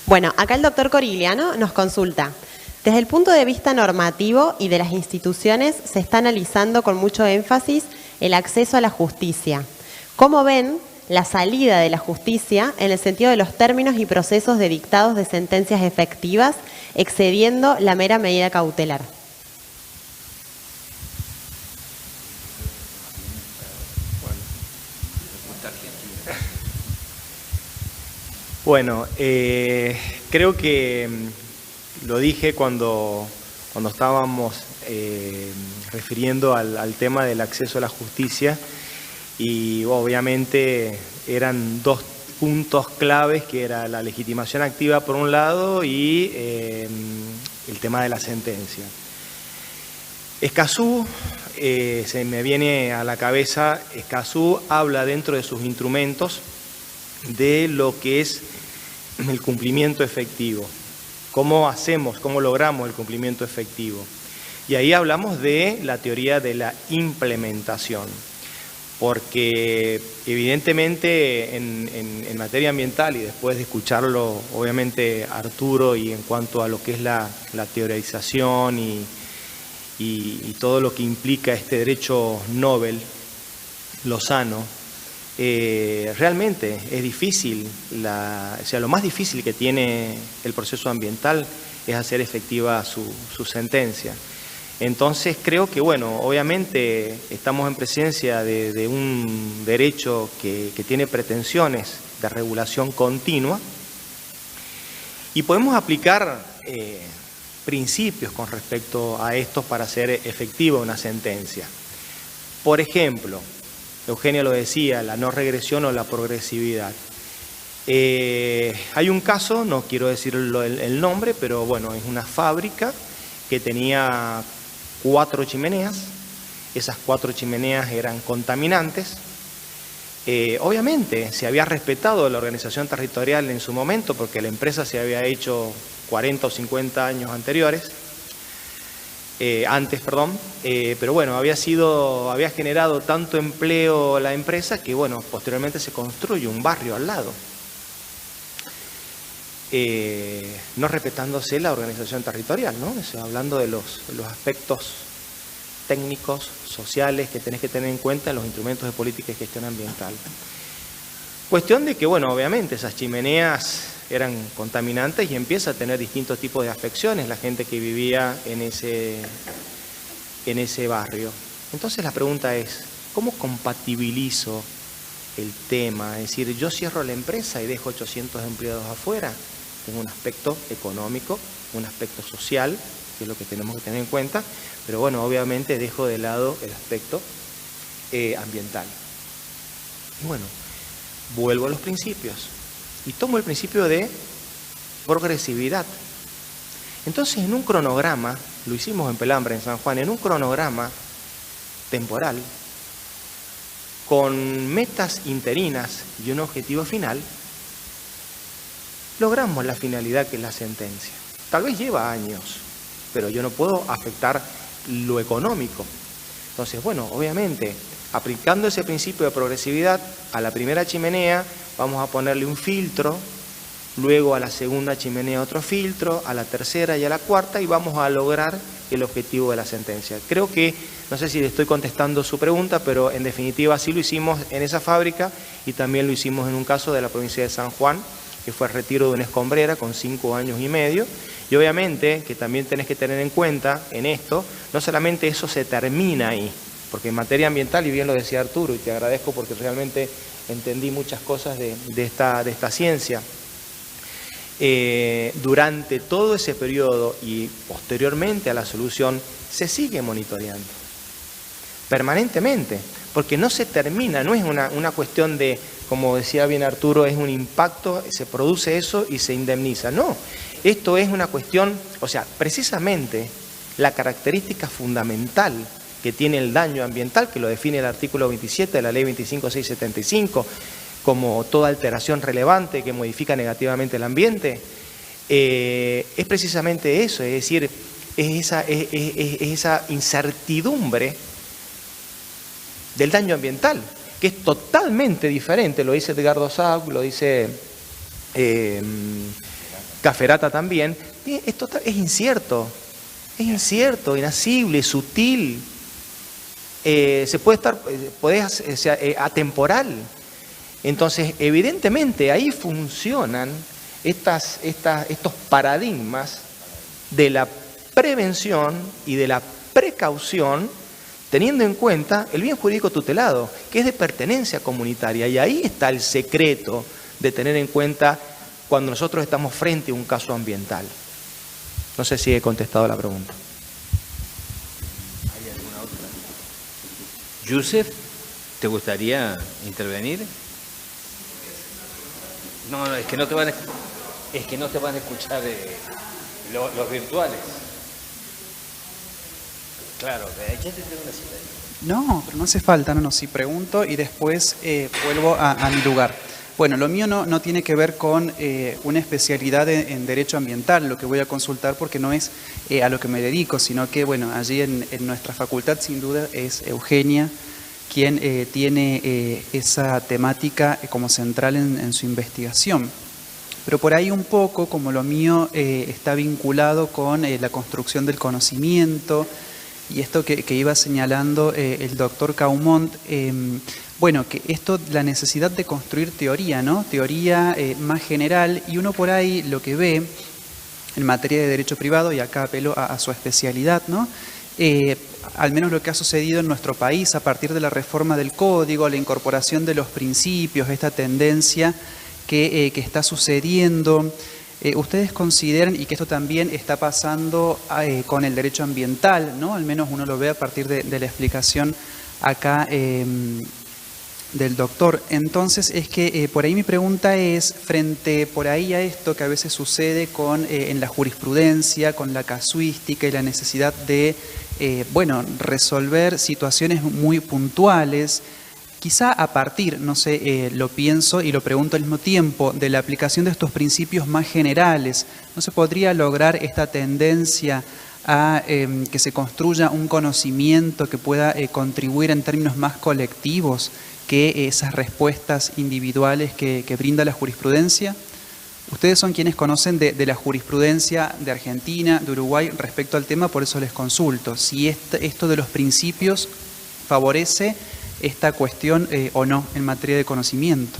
Bueno, acá el doctor Corigliano nos consulta. Desde el punto de vista normativo y de las instituciones se está analizando con mucho énfasis el acceso a la justicia. ¿Cómo ven la salida de la justicia en el sentido de los términos y procesos de dictados de sentencias efectivas excediendo la mera medida cautelar? Bueno, creo que lo dije cuando estábamos refiriendo al tema del acceso a la justicia y obviamente eran dos puntos claves que era la legitimación activa por un lado y el tema de la sentencia. Escazú, se me viene a la cabeza, Escazú habla dentro de sus instrumentos de lo que es el cumplimiento efectivo. ¿Cómo logramos el cumplimiento efectivo? Y ahí hablamos de la teoría de la implementación, porque evidentemente en materia ambiental, y después de escucharlo obviamente Arturo, y en cuanto a lo que es la teorización y todo lo que implica este derecho Nobel Lozano, realmente es difícil, o sea, lo más difícil que tiene el proceso ambiental es hacer efectiva su sentencia. Entonces creo que, bueno, obviamente estamos en presencia de un derecho que tiene pretensiones de regulación continua y podemos aplicar principios con respecto a esto para hacer efectiva una sentencia. Por ejemplo, Eugenia lo decía, la no regresión o la progresividad. Hay un caso, no quiero decir el nombre, pero bueno, es una fábrica que tenía 4 chimeneas. Esas 4 chimeneas eran contaminantes. Obviamente se había respetado la organización territorial en su momento porque la empresa se había hecho 40 o 50 años antes, pero bueno, había generado tanto empleo la empresa que bueno, posteriormente se construye un barrio al lado, no respetándose la organización territorial, ¿no? O sea, hablando de los aspectos técnicos, sociales que tenés que tener en cuenta en los instrumentos de política y gestión ambiental. Cuestión de que, bueno, obviamente esas chimeneas eran contaminantes y empieza a tener distintos tipos de afecciones la gente que vivía en ese barrio. Entonces la pregunta es, ¿cómo compatibilizo el tema? Es decir, yo cierro la empresa y dejo 800 empleados afuera. Tengo un aspecto económico, un aspecto social, que es lo que tenemos que tener en cuenta, pero bueno, obviamente dejo de lado el aspecto ambiental. Y bueno, vuelvo a los principios y tomo el principio de progresividad. Entonces, en un cronograma, lo hicimos en Pelambre, en San Juan, en un cronograma temporal, con metas interinas y un objetivo final, logramos la finalidad que es la sentencia. Tal vez lleva años, pero yo no puedo afectar lo económico. Entonces, bueno, obviamente, aplicando ese principio de progresividad, a la primera chimenea vamos a ponerle un filtro, luego a la segunda chimenea otro filtro, a la tercera y a la cuarta, y vamos a lograr el objetivo de la sentencia. Creo que, no sé si le estoy contestando su pregunta, pero en definitiva así lo hicimos en esa fábrica y también lo hicimos en un caso de la provincia de San Juan, que fue el retiro de una escombrera con 5 años y medio. Y obviamente que también tenés que tener en cuenta en esto, no solamente eso se termina ahí, porque en materia ambiental, y bien lo decía Arturo, y te agradezco porque realmente entendí muchas cosas de esta ciencia, durante todo ese periodo y posteriormente a la solución se sigue monitoreando permanentemente, porque no se termina, no es una cuestión de, como decía bien Arturo, es un impacto, se produce eso y se indemniza. No, esto es una cuestión, o sea, precisamente la característica fundamental que tiene el daño ambiental, que lo define el artículo 27 de la Ley 25675, como toda alteración relevante que modifica negativamente el ambiente, es precisamente eso, es decir, es esa incertidumbre del daño ambiental, que es totalmente diferente, lo dice Edgardo Saug, lo dice Cafferata también, es incierto, inasible, sutil, atemporal. Entonces, evidentemente, ahí funcionan estos paradigmas de la prevención y de la precaución, teniendo en cuenta el bien jurídico tutelado, que es de pertenencia comunitaria. Y ahí está el secreto de tener en cuenta cuando nosotros estamos frente a un caso ambiental. No sé si he contestado la pregunta. ¿Hay alguna otra? Yusef, ¿te gustaría intervenir? No, es que no te van a escuchar los virtuales. Claro, ya te tengo una cita. No, pero no hace falta, no, si pregunto y después vuelvo a mi lugar. Bueno, lo mío no tiene que ver con una especialidad en derecho ambiental, lo que voy a consultar porque no es a lo que me dedico, sino que, bueno, allí en nuestra facultad sin duda es Eugenia quien tiene esa temática como central en su investigación. Pero por ahí un poco, como lo mío está vinculado con la construcción del conocimiento y esto que iba señalando el doctor Caumont, bueno, que esto, la necesidad de construir teoría, ¿no? Teoría más general, y uno por ahí lo que ve en materia de derecho privado, y acá apelo a su especialidad, ¿no? Al menos lo que ha sucedido en nuestro país a partir de la reforma del Código, la incorporación de los principios, esta tendencia que está sucediendo. ¿Ustedes consideran, y que esto también está pasando con el derecho ambiental, ¿no? Al menos uno lo ve a partir de la explicación acá del doctor? Entonces, es que por ahí mi pregunta es, frente por ahí a esto que a veces sucede en la jurisprudencia, con la casuística y la necesidad de, bueno, resolver situaciones muy puntuales, quizá a partir, no sé, lo pienso y lo pregunto al mismo tiempo, de la aplicación de estos principios más generales, ¿no se podría lograr esta tendencia a que se construya un conocimiento que pueda contribuir en términos más colectivos que esas respuestas individuales que brinda la jurisprudencia? Ustedes son quienes conocen de la jurisprudencia de Argentina, de Uruguay, respecto al tema, por eso les consulto. Si esto de los principios favorece esta cuestión o no en materia de conocimiento.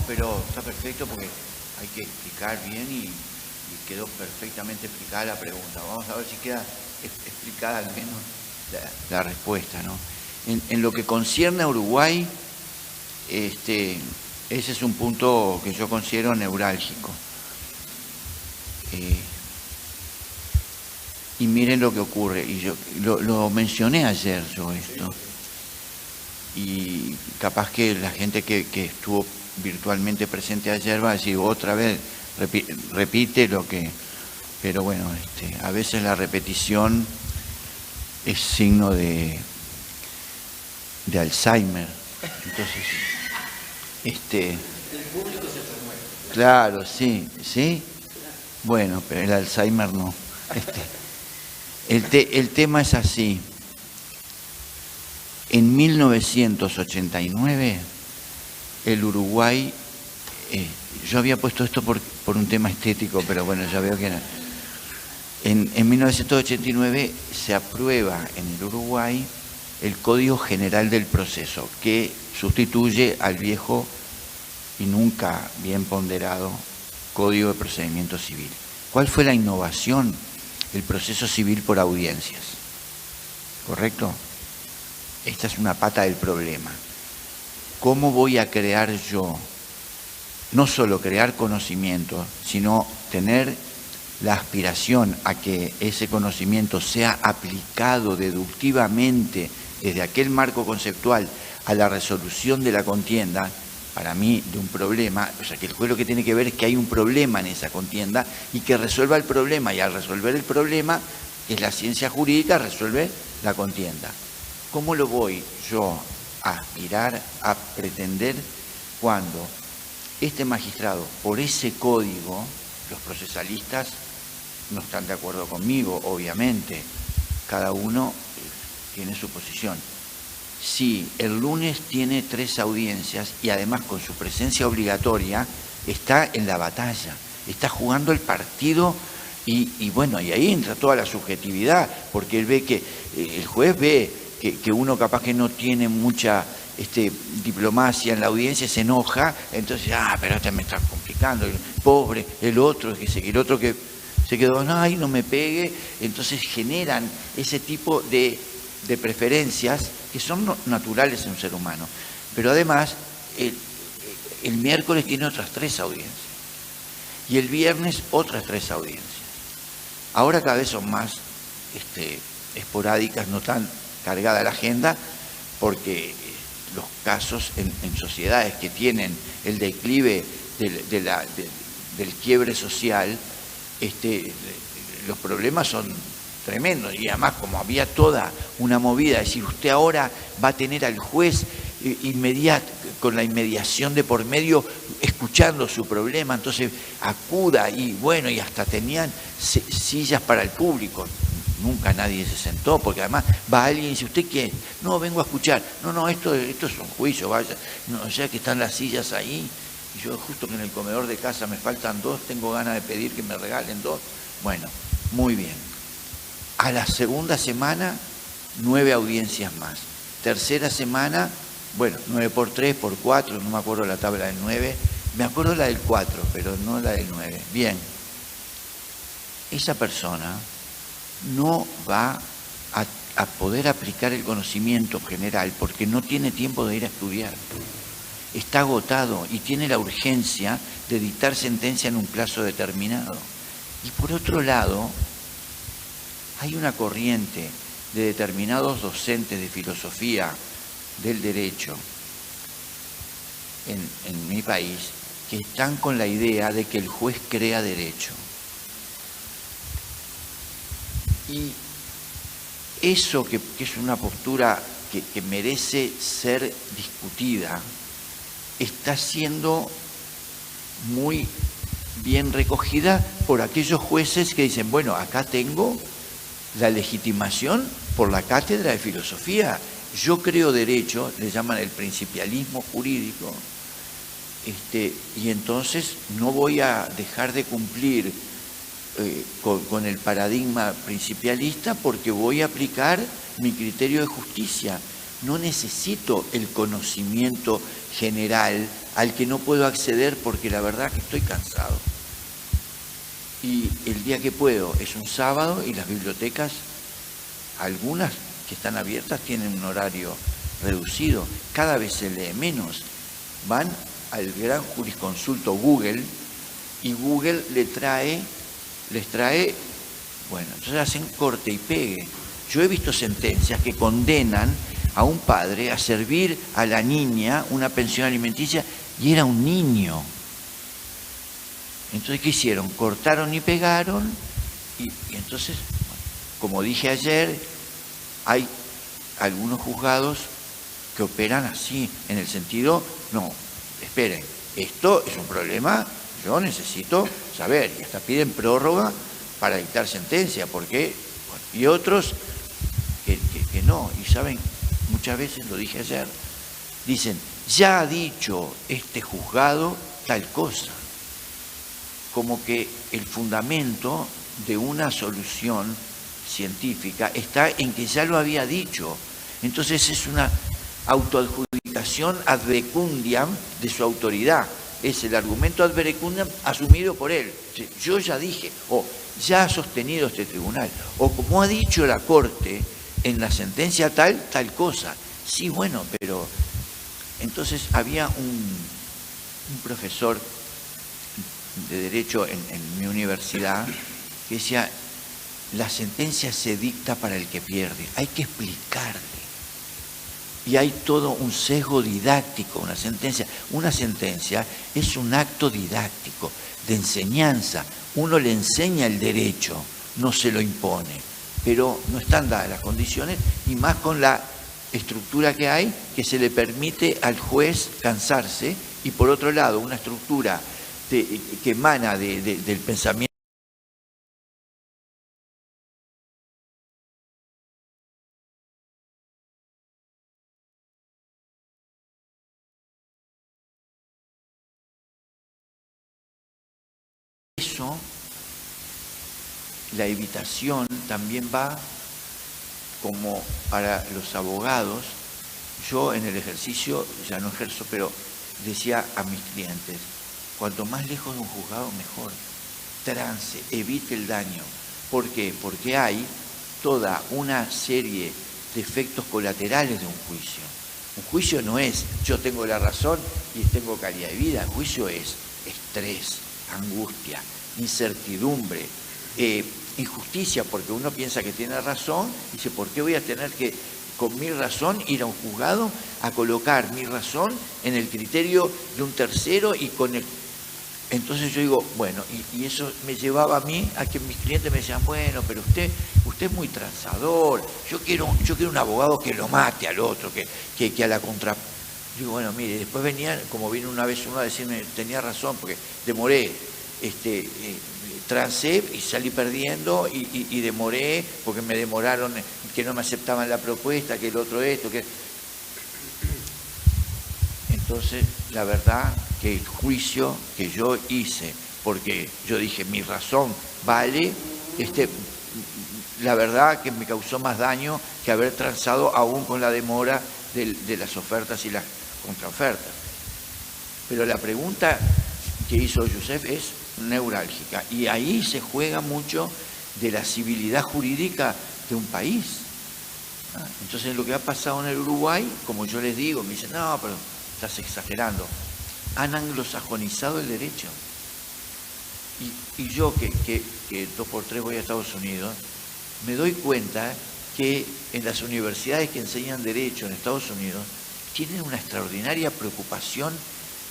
Pero está perfecto porque hay que explicar bien y quedó perfectamente explicada la pregunta. Vamos a ver si queda explicada al menos la respuesta, ¿no? En lo que concierne a Uruguay, ese es un punto que yo considero neurálgico. Y miren lo que ocurre, y yo lo mencioné ayer yo esto, y capaz que la gente que estuvo virtualmente presente ayer va a decir otra vez, repite lo que... Pero bueno, a veces la repetición es signo de Alzheimer. Entonces, el público se promueve. Claro, sí. Bueno, pero el Alzheimer no. El tema es así. En 1989, el Uruguay, yo había puesto esto por un tema estético, pero bueno, ya veo que no. En 1989 se aprueba en el Uruguay el Código General del Proceso, que sustituye al viejo y nunca bien ponderado Código de Procedimiento Civil. ¿Cuál fue la innovación? El proceso civil por audiencias. ¿Correcto? Esta es una pata del problema. ¿Cómo voy a crear yo? No solo crear conocimiento, sino tener la aspiración a que ese conocimiento sea aplicado deductivamente desde aquel marco conceptual a la resolución de la contienda, para mí, de un problema. O sea, que el juez lo que tiene que ver es que hay un problema en esa contienda y que resuelva el problema, y al resolver el problema, es la ciencia jurídica, resuelve la contienda. ¿Cómo lo voy yo a aspirar, a pretender, cuando este magistrado, por ese código, los procesalistas no están de acuerdo conmigo, obviamente, cada uno tiene su posición? Si el lunes tiene 3 audiencias y además con su presencia obligatoria está en la batalla, está jugando el partido y bueno, y ahí entra toda la subjetividad, porque él ve que, el juez ve que uno capaz que no tiene mucha diplomacia en la audiencia, se enoja, entonces, pero este me está complicando, el pobre, el otro que se quedó, no me pegue, entonces generan ese tipo de preferencias que son naturales en un ser humano. Pero además, el miércoles tiene otras 3 audiencias y el viernes otras 3 audiencias. Ahora cada vez son más esporádicas, no tan cargada la agenda, porque los casos en sociedades que tienen el declive del quiebre social, los problemas son tremendos, y además como había toda una movida, es decir, usted ahora va a tener al juez con la inmediación de por medio, escuchando su problema, entonces acuda, y bueno, y hasta tenían sillas para el público. Nunca nadie se sentó, porque además va alguien y dice, ¿usted qué? No, vengo a escuchar. No, esto es un juicio, vaya. No, ya que están las sillas ahí, y yo justo que en el comedor de casa me faltan 2, tengo ganas de pedir que me regalen 2. Bueno, muy bien. A la segunda semana, 9 audiencias más. Tercera semana, bueno, 9 por 3, por 4, no me acuerdo la tabla del 9. Me acuerdo la del 4, pero no la del 9. Bien. Esa persona no va a poder aplicar el conocimiento general porque no tiene tiempo de ir a estudiar. Está agotado y tiene la urgencia de dictar sentencia en un plazo determinado. Y por otro lado, hay una corriente de determinados docentes de filosofía del derecho en mi país que están con la idea de que el juez crea derecho. Y eso que es una postura que merece ser discutida, está siendo muy bien recogida por aquellos jueces que dicen, bueno, acá tengo la legitimación por la cátedra de filosofía, yo creo derecho, le llaman el principialismo jurídico, y entonces no voy a dejar de cumplir con el paradigma principialista porque voy a aplicar mi criterio de justicia. No necesito el conocimiento general al que no puedo acceder porque la verdad que estoy cansado. Y el día que puedo es un sábado y las bibliotecas, algunas que están abiertas, tienen un horario reducido. Cada vez se lee menos. Van al gran jurisconsulto Google y Google les trae, bueno, entonces hacen corte y pegue. Yo he visto sentencias que condenan a un padre a servir a la niña una pensión alimenticia y era un niño. Entonces, ¿qué hicieron? Cortaron y pegaron y entonces, bueno, como dije ayer, hay algunos juzgados que operan así, en el sentido, no, esperen, esto es un problema, yo necesito saber, y hasta piden prórroga para dictar sentencia, porque, bueno, y otros que no, y saben, muchas veces, lo dije ayer, dicen, ya ha dicho este juzgado tal cosa, como que el fundamento de una solución científica está en que ya lo había dicho. Entonces es una autoadjudicación ad verecundiam de su autoridad. Es el argumento ad verecundiam asumido por él. Yo ya dije, o ya ha sostenido este tribunal, o como ha dicho la Corte en la sentencia tal cosa. Sí, bueno, pero entonces había un profesor de Derecho en mi universidad que decía, la sentencia se dicta para el que pierde, hay que explicarle. Y hay todo un sesgo didáctico, una sentencia. Una sentencia es un acto didáctico, de enseñanza. Uno le enseña el derecho, no se lo impone. Pero no están dadas las condiciones, y más con la estructura que hay, que se le permite al juez cansarse, y por otro lado, una estructura que emana del pensamiento. Eso, la evitación también va como para los abogados. Yo en el ejercicio, ya no ejerzo, pero decía a mis clientes, cuanto más lejos de un juzgado, mejor. Trance, evite el daño. ¿Por qué? Porque hay toda una serie de efectos colaterales de un juicio. Un juicio no es yo tengo la razón y tengo calidad de vida. El juicio es estrés, angustia, incertidumbre, injusticia, porque uno piensa que tiene razón y dice, ¿por qué voy a tener que, con mi razón, ir a un juzgado a colocar mi razón en el criterio de un tercero y con el... Entonces yo digo, bueno, y eso me llevaba a mí a que mis clientes me decían, bueno, pero usted es muy transador, yo quiero un abogado que lo mate al otro, que a la contra... Digo, bueno, mire, después venían, como vino una vez uno a decirme, tenía razón, porque demoré, trancé y salí perdiendo y demoré, porque me demoraron, que no me aceptaban la propuesta, que el otro esto, que... Entonces, la verdad que el juicio que yo hice porque yo dije, mi razón vale, la verdad que me causó más daño que haber transado aún con la demora de las ofertas y las contraofertas. Pero la pregunta que hizo Josep es neurálgica, y ahí se juega mucho de la civilidad jurídica de un país. Entonces lo que ha pasado en el Uruguay, como yo les digo, me dicen, no, pero estás exagerando. Han anglosajonizado el derecho. Y yo que 2x3 voy a Estados Unidos, me doy cuenta que en las universidades que enseñan derecho en Estados Unidos tienen una extraordinaria preocupación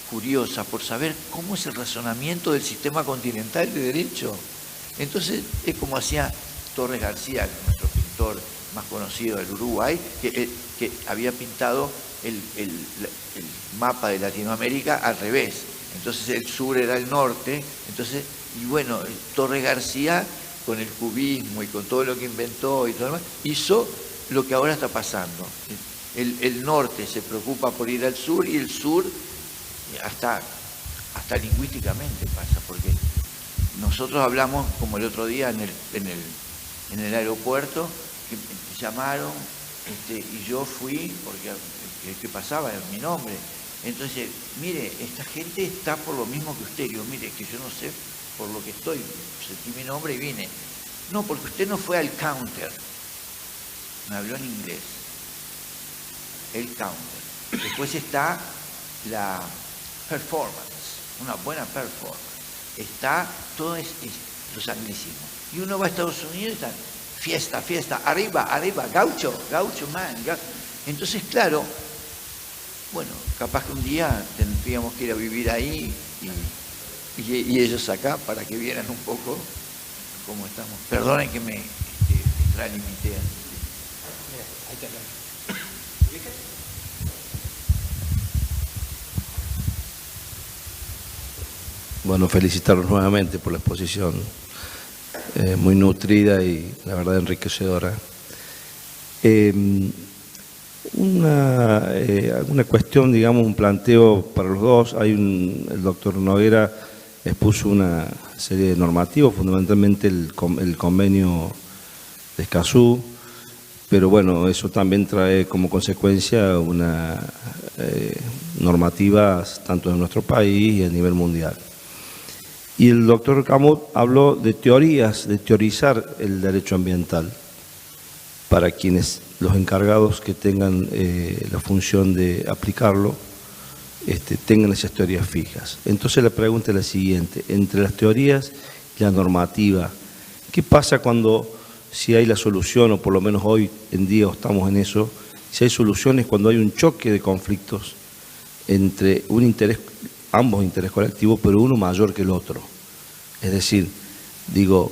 curiosa por saber cómo es el razonamiento del sistema continental de derecho. Entonces es como hacía Torres García, nuestro pintor más conocido del Uruguay, que había pintado el mapa de Latinoamérica al revés. Entonces el sur era el norte, entonces, y bueno, Torres García con el cubismo y con todo lo que inventó y todo lo demás, hizo lo que ahora está pasando. El norte se preocupa por ir al sur, y el sur hasta lingüísticamente pasa, porque nosotros hablamos, como el otro día en el aeropuerto, que me llamaron, y yo fui, porque ¿qué pasaba? Era mi nombre. Entonces, mire, esta gente está por lo mismo que usted. Yo, mire, que yo no sé por lo que estoy, sentí mi nombre y vine. No, porque usted no fue al counter. Me habló en inglés. El counter. Después está la performance, una buena performance. Está todo los anglicismos. Y uno va a Estados Unidos y está fiesta, fiesta, arriba, gaucho, man. Entonces, claro, bueno, capaz que un día tendríamos que ir a vivir ahí y ellos acá para que vieran un poco cómo estamos. Perdonen que me extralimité. Ahí te Bueno, felicitarlos nuevamente por la exposición, muy nutrida y la verdad enriquecedora. Alguna cuestión, digamos, un planteo para los dos. El doctor Noguera expuso una serie de normativos, fundamentalmente el convenio de Escazú, pero bueno, eso también trae como consecuencia una normativa tanto en nuestro país y a nivel mundial. Y el doctor Camut habló de teorías, de teorizar el derecho ambiental para quienes, los encargados que tengan la función de aplicarlo, tengan esas teorías fijas. Entonces la pregunta es la siguiente: entre las teorías y la normativa, ¿qué pasa si hay la solución, o por lo menos hoy en día estamos en eso, si hay soluciones cuando hay un choque de conflictos entre ambos intereses colectivos, pero uno mayor que el otro? Es decir, digo,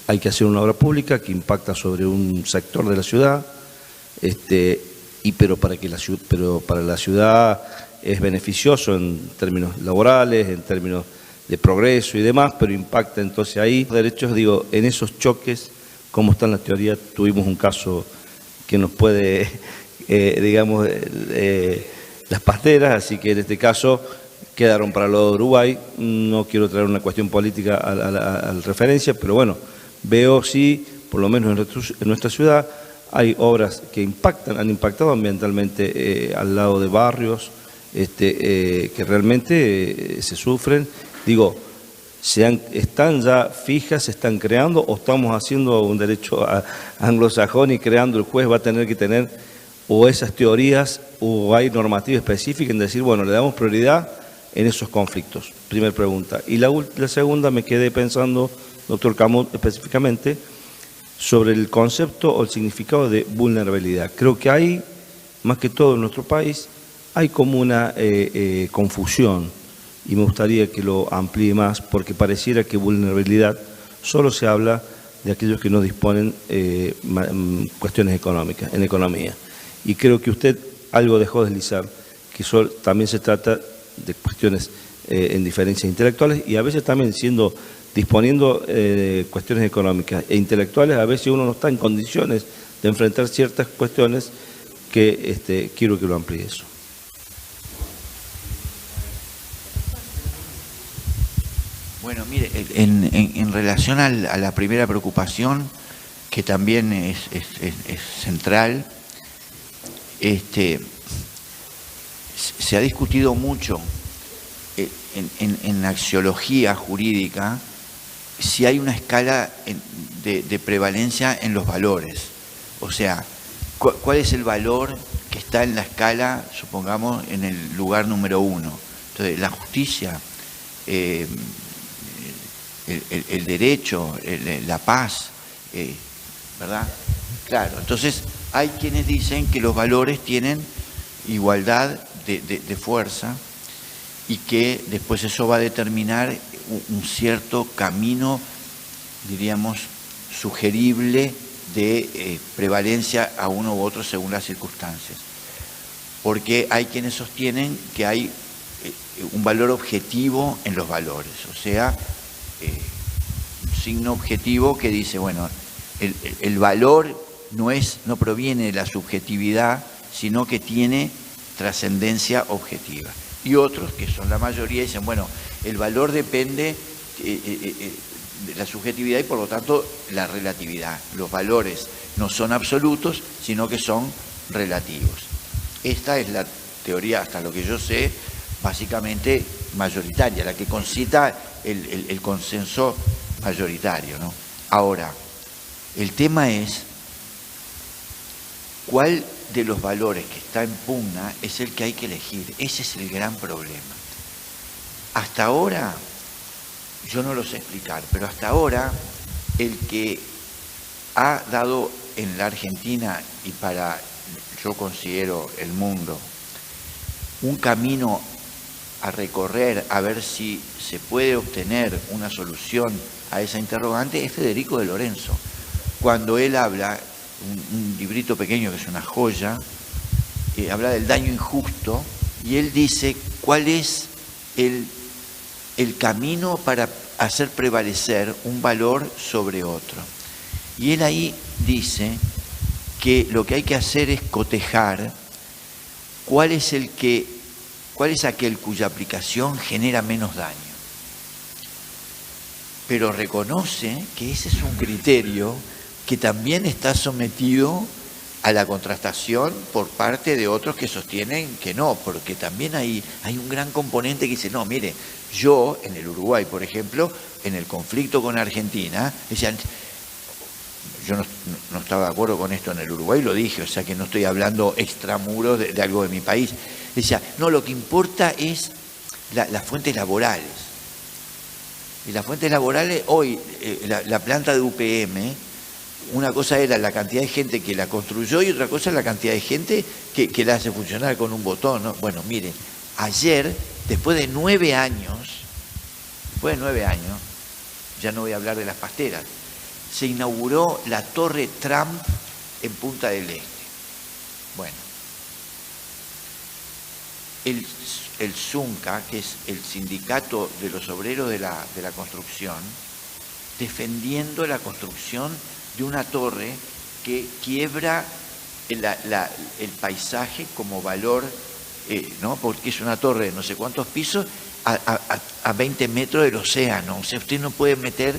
hay que hacer una obra pública que impacta sobre un sector de la ciudad, pero para la ciudad es beneficioso en términos laborales, en términos de progreso y demás, pero impacta entonces ahí los derechos. Digo, en esos choques, ¿cómo está en la teoría? Tuvimos un caso que nos puede, digamos, las pasteras, así que en este caso quedaron para lo de Uruguay. No quiero traer una cuestión política a la referencia, pero bueno, veo sí, por lo menos en nuestra ciudad, hay obras que han impactado ambientalmente al lado de barrios que realmente se sufren. Digo, ¿están ya fijas, se están creando, o estamos haciendo un derecho anglosajón y creando? El juez va a tener que tener o esas teorías o hay normativa específica en decir, bueno, le damos prioridad en esos conflictos. Primera pregunta. Y la segunda, me quedé pensando, doctor Camut, específicamente sobre el concepto o el significado de vulnerabilidad. Creo que hay, más que todo en nuestro país, hay como una confusión, y me gustaría que lo amplíe más, porque pareciera que vulnerabilidad solo se habla de aquellos que no disponen cuestiones económicas, en economía. Y creo que usted algo dejó deslizar, que también se trata de cuestiones en diferencias intelectuales, y a veces también disponiendo cuestiones económicas e intelectuales, a veces uno no está en condiciones de enfrentar ciertas cuestiones que quiero que lo amplíe eso. Bueno, mire, en relación a la primera preocupación, que también es central, se ha discutido mucho en la axiología jurídica si hay una escala de prevalencia en los valores. O sea, ¿cuál es el valor que está en la escala, supongamos, en el lugar número 1? Entonces, la justicia, el derecho, la paz, ¿verdad? Claro, entonces hay quienes dicen que los valores tienen igualdad de fuerza y que después eso va a determinar un cierto camino, diríamos, sugerible de prevalencia a uno u otro según las circunstancias. Porque hay quienes sostienen que hay un valor objetivo en los valores, o sea, un signo objetivo que dice, bueno, el valor no proviene de la subjetividad, sino que tiene trascendencia objetiva. Y otros, que son la mayoría, dicen, bueno, el valor depende de la subjetividad y por lo tanto la relatividad. Los valores no son absolutos, sino que son relativos. Esta es la teoría, hasta lo que yo sé, básicamente mayoritaria, la que concita el consenso mayoritario, ¿no? Ahora, el tema es cuál de los valores que está en pugna es el que hay que elegir. Ese es el gran problema. Hasta ahora, yo no lo sé explicar, pero hasta ahora el que ha dado en la Argentina y para, yo considero, el mundo, un camino a recorrer a ver si se puede obtener una solución a esa interrogante es Federico de Lorenzo. Cuando él habla, un librito pequeño que es una joya, habla del daño injusto y él dice cuál es el camino para hacer prevalecer un valor sobre otro. Y él ahí dice que lo que hay que hacer es cotejar cuál es aquel cuya aplicación genera menos daño. Pero reconoce que ese es un criterio que también está sometido a la contrastación por parte de otros que sostienen que no, porque también hay un gran componente que dice, no, mire, yo en el Uruguay, por ejemplo, en el conflicto con Argentina, decían, yo no estaba de acuerdo con esto en el Uruguay, lo dije, o sea que no estoy hablando extramuros de algo de mi país. Decía, no, lo que importa es las fuentes laborales. Y las fuentes laborales, hoy, la planta de UPM, una cosa era la cantidad de gente que la construyó y otra cosa es la cantidad de gente que la hace funcionar con un botón, ¿no? Bueno, miren, ayer, después de 9 años, ya no voy a hablar de las pasteras, se inauguró la Torre Trump en Punta del Este. Bueno, el SUNCA, que es el sindicato de los obreros de la construcción, defendiendo la construcción de una torre que quiebra el paisaje como valor, ¿no? Porque es una torre de no sé cuántos pisos a 20 metros del océano. O sea, usted no puede meter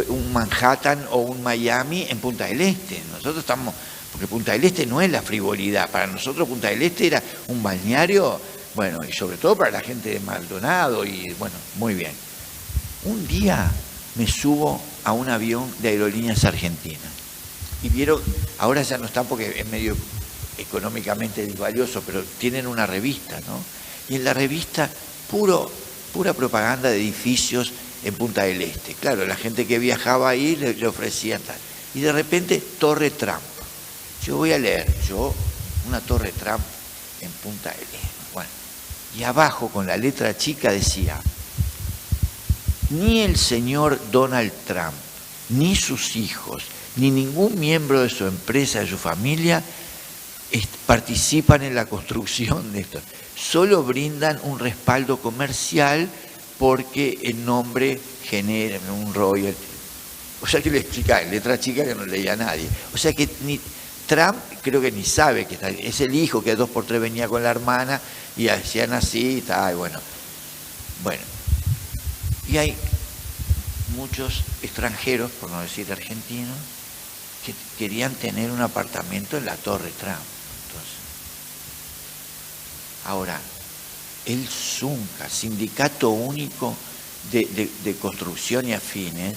un Manhattan o un Miami en Punta del Este. Nosotros estamos, porque Punta del Este no es la frivolidad. Para nosotros Punta del Este era un balneario, bueno, y sobre todo para la gente de Maldonado, y bueno, muy bien. Un día me subo a un avión de Aerolíneas Argentinas y vieron, ahora ya no están porque es medio económicamente desvalioso, pero tienen una revista, ¿no? Y en la revista pura propaganda de edificios en Punta del Este. Claro, la gente que viajaba ahí le ofrecían tal. Y de repente, Torre Trump. Yo voy a leer, una Torre Trump en Punta del Este. Bueno, y abajo con la letra chica decía, ni el señor Donald Trump, ni sus hijos, ni ningún miembro de su empresa, de su familia, participan en la construcción de esto. Solo brindan un respaldo comercial porque el nombre genera un royalty. O sea que le explicaba, letra chica que no leía a nadie. O sea que ni Trump creo que ni sabe que es el hijo que a 2x3 venía con la hermana y hacían así y tal, bueno. Y hay muchos extranjeros, por no decir argentinos, que querían tener un apartamento en la Torre Trump. Entonces, ahora, el SUNCA, Sindicato Único de Construcción y Afines,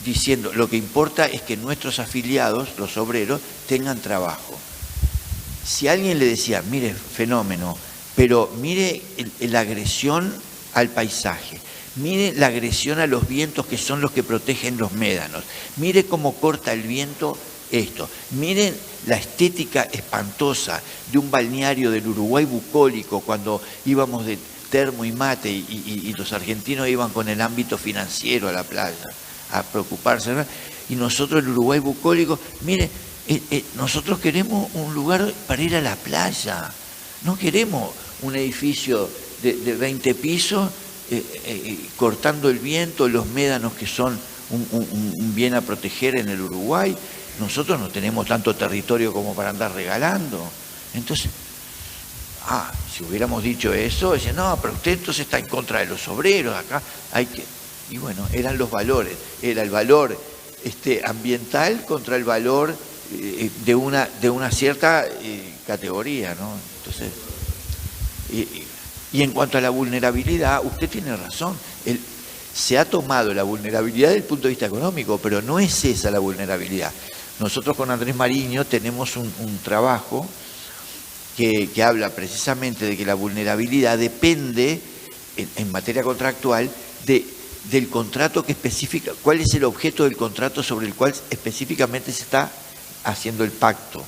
diciendo lo que importa es que nuestros afiliados, los obreros, tengan trabajo. Si alguien le decía, mire, fenómeno, pero mire la agresión al paisaje, mire la agresión a los vientos que son los que protegen los médanos, mire cómo corta el viento esto, miren la estética espantosa de un balneario del Uruguay bucólico cuando íbamos de termo y mate y los argentinos iban con el ámbito financiero a la playa a preocuparse, ¿verdad? Y nosotros el Uruguay bucólico, mire, nosotros queremos un lugar para ir a la playa, no queremos un edificio de 20 pisos cortando el viento, los médanos que son un bien a proteger en el Uruguay. Nosotros no tenemos tanto territorio como para andar regalando. Entonces, si hubiéramos dicho eso, decían, no, pero usted entonces está en contra de los obreros, acá hay que... Y bueno, eran los valores, era el valor ambiental contra el valor de una cierta categoría, ¿no? Entonces, y en cuanto a la vulnerabilidad, usted tiene razón, se ha tomado la vulnerabilidad desde el punto de vista económico, pero no es esa la vulnerabilidad. Nosotros con Andrés Mariño tenemos un trabajo que habla precisamente de que la vulnerabilidad depende, en materia contractual, del contrato que especifica, cuál es el objeto del contrato sobre el cual específicamente se está haciendo el pacto.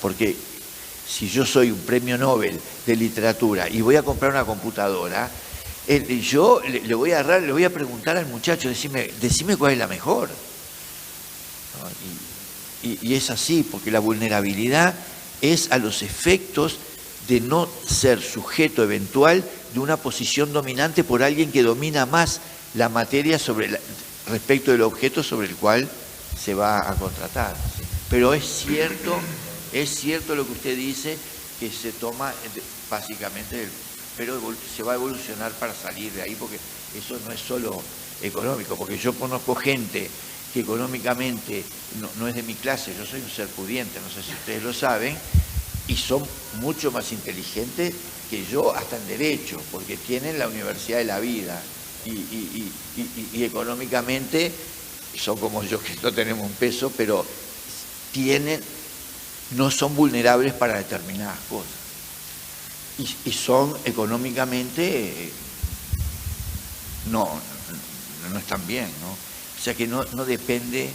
Porque si yo soy un premio Nobel de literatura y voy a comprar una computadora, yo le voy a preguntar al muchacho, decime cuál es la mejor. Y es así, porque la vulnerabilidad es a los efectos de no ser sujeto eventual de una posición dominante por alguien que domina más la materia respecto del objeto sobre el cual se va a contratar. Pero es cierto lo que usted dice, que se toma básicamente, pero se va a evolucionar para salir de ahí, porque eso no es solo económico, porque yo conozco gente que económicamente no es de mi clase, yo soy un ser pudiente, no sé si ustedes lo saben, y son mucho más inteligentes que yo, hasta en Derecho, porque tienen la Universidad de la Vida, y económicamente son como yo, que no tenemos un peso, pero no son vulnerables para determinadas cosas, y son económicamente, no están bien, ¿no? O sea que no depende,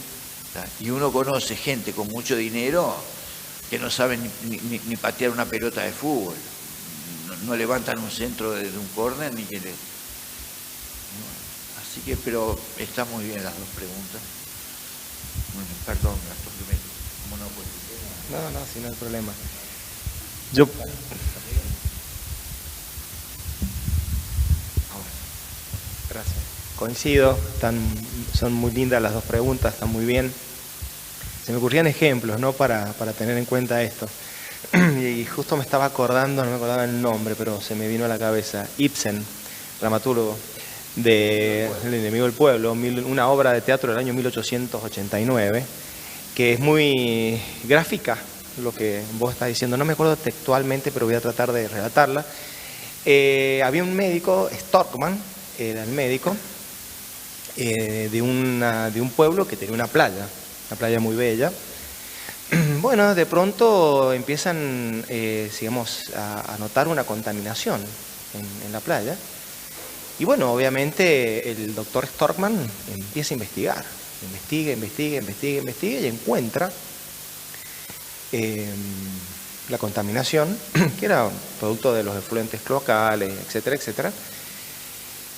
y uno conoce gente con mucho dinero que no saben ni patear una pelota de fútbol, no levantan un centro desde un córner ni que le... Así que, pero está muy bien las dos preguntas. Bueno, perdón, Gastón, ¿cómo no puede? No, si no hay problema. Gracias. Coincido, son muy lindas las dos preguntas, están muy bien. Se me ocurrían ejemplos, ¿no?, para tener en cuenta esto. Y justo me estaba acordando, no me acordaba el nombre, pero se me vino a la cabeza. Ibsen, dramaturgo de El enemigo del pueblo, una obra de teatro del año 1889, que es muy gráfica, lo que vos estás diciendo. No me acuerdo textualmente, pero voy a tratar de relatarla. Había un médico, Storkman, era el médico, de un pueblo que tenía una playa muy bella. Bueno, de pronto empiezan, a notar una contaminación en la playa. Y bueno, obviamente el doctor Storkman empieza a investigar. Investiga y encuentra la contaminación, que era producto de los efluentes cloacales, etcétera, etcétera.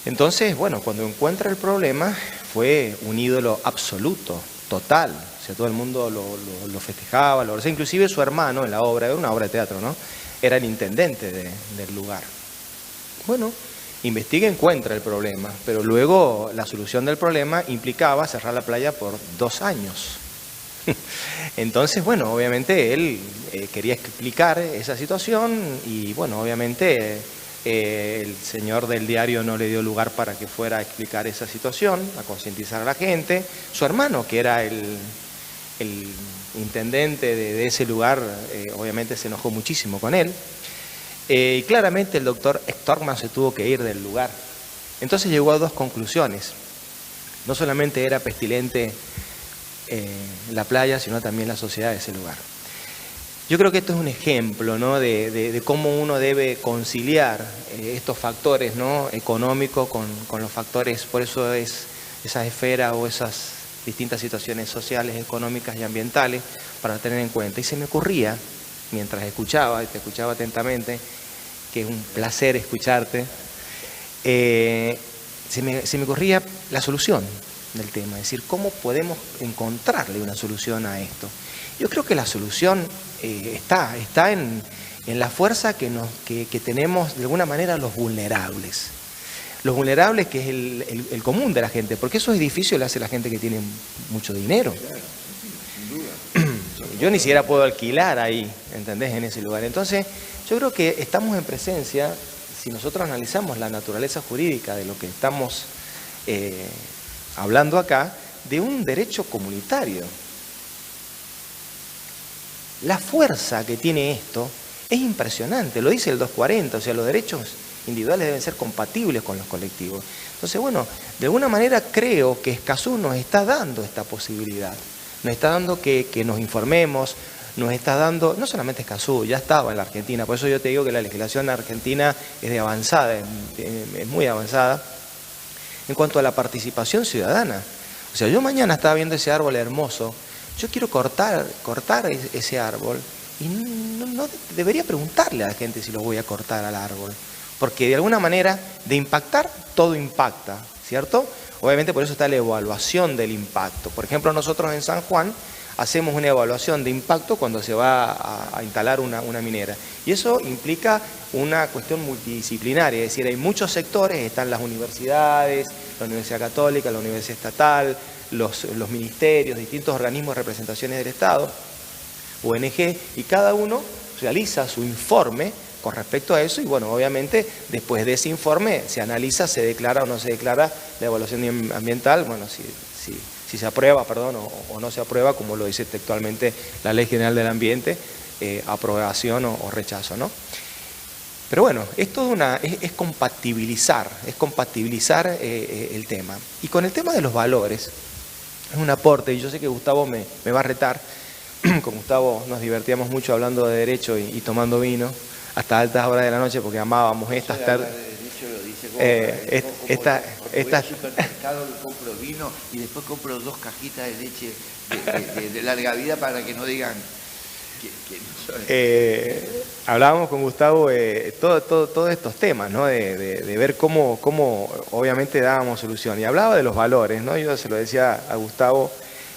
Entonces, bueno, cuando encuentra el problema, fue un ídolo absoluto, total. O sea, todo el mundo lo festejaba, inclusive su hermano en la obra, era una obra de teatro, ¿no?, era el intendente del lugar. Bueno, investiga y encuentra el problema, pero luego la solución del problema implicaba cerrar la playa por 2 años. Entonces, bueno, obviamente él quería explicar esa situación y, bueno, obviamente El señor del diario no le dio lugar para que fuera a explicar esa situación, a concientizar a la gente. Su hermano, que era el intendente de ese lugar, obviamente se enojó muchísimo con él. Y claramente el doctor Storkman se tuvo que ir del lugar. Entonces llegó a dos conclusiones. No solamente era pestilente la playa, sino también la sociedad de ese lugar. Yo creo que esto es un ejemplo, ¿no?, de cómo uno debe conciliar estos factores, ¿no?, económicos con los factores, por eso es esa esfera o esas distintas situaciones sociales, económicas y ambientales para tener en cuenta. Y se me ocurría, mientras escuchaba, y te escuchaba atentamente, que es un placer escucharte, se me ocurría la solución del tema, es decir, cómo podemos encontrarle una solución a esto. Yo creo que la solución está en la fuerza que tenemos de alguna manera los vulnerables. Los vulnerables, que es el común de la gente, porque esos edificios le hace la gente que tiene mucho dinero. Yo ni siquiera puedo alquilar ahí, ¿entendés?, en ese lugar. Entonces, yo creo que estamos en presencia, si nosotros analizamos la naturaleza jurídica de lo que estamos hablando acá, de un derecho comunitario. La fuerza que tiene esto es impresionante, lo dice el 240, o sea, los derechos individuales deben ser compatibles con los colectivos. Entonces, bueno, de alguna manera creo que Escazú nos está dando esta posibilidad, nos está dando que nos informemos, nos está dando, no solamente Escazú, ya estaba en la Argentina, por eso yo te digo que la legislación argentina es de avanzada, es muy avanzada, en cuanto a la participación ciudadana. O sea, yo mañana estaba viendo ese árbol hermoso, yo quiero cortar ese árbol y no debería preguntarle a la gente si lo voy a cortar al árbol, porque de alguna manera de impactar, todo impacta, ¿cierto? Obviamente por eso está la evaluación del impacto. Por ejemplo, nosotros en San Juan hacemos una evaluación de impacto cuando se va a instalar una minera. Y eso implica una cuestión multidisciplinaria, es decir, hay muchos sectores, están las universidades, la Universidad Católica, la Universidad Estatal, los ministerios, distintos organismos de representaciones del Estado, ONG, y cada uno realiza su informe con respecto a eso y bueno, obviamente después de ese informe se analiza, se declara o no se declara la evaluación ambiental, bueno, si se aprueba, perdón, o no se aprueba, como lo dice textualmente la Ley General del Ambiente, aprobación o rechazo, ¿no? Pero bueno, esto es compatibilizar el tema. Y con el tema de los valores, es un aporte, y yo sé que Gustavo me va a retar. Con Gustavo nos divertíamos mucho hablando de derecho y tomando vino hasta altas horas de la noche porque amábamos estas tardes. Esta supermercado le compro vino y después compro 2 cajitas de leche de larga vida para que no digan que no saben. Hablábamos con Gustavo todos estos temas, ¿no? De ver cómo obviamente dábamos solución. Y hablaba de los valores, ¿no? Yo se lo decía a Gustavo,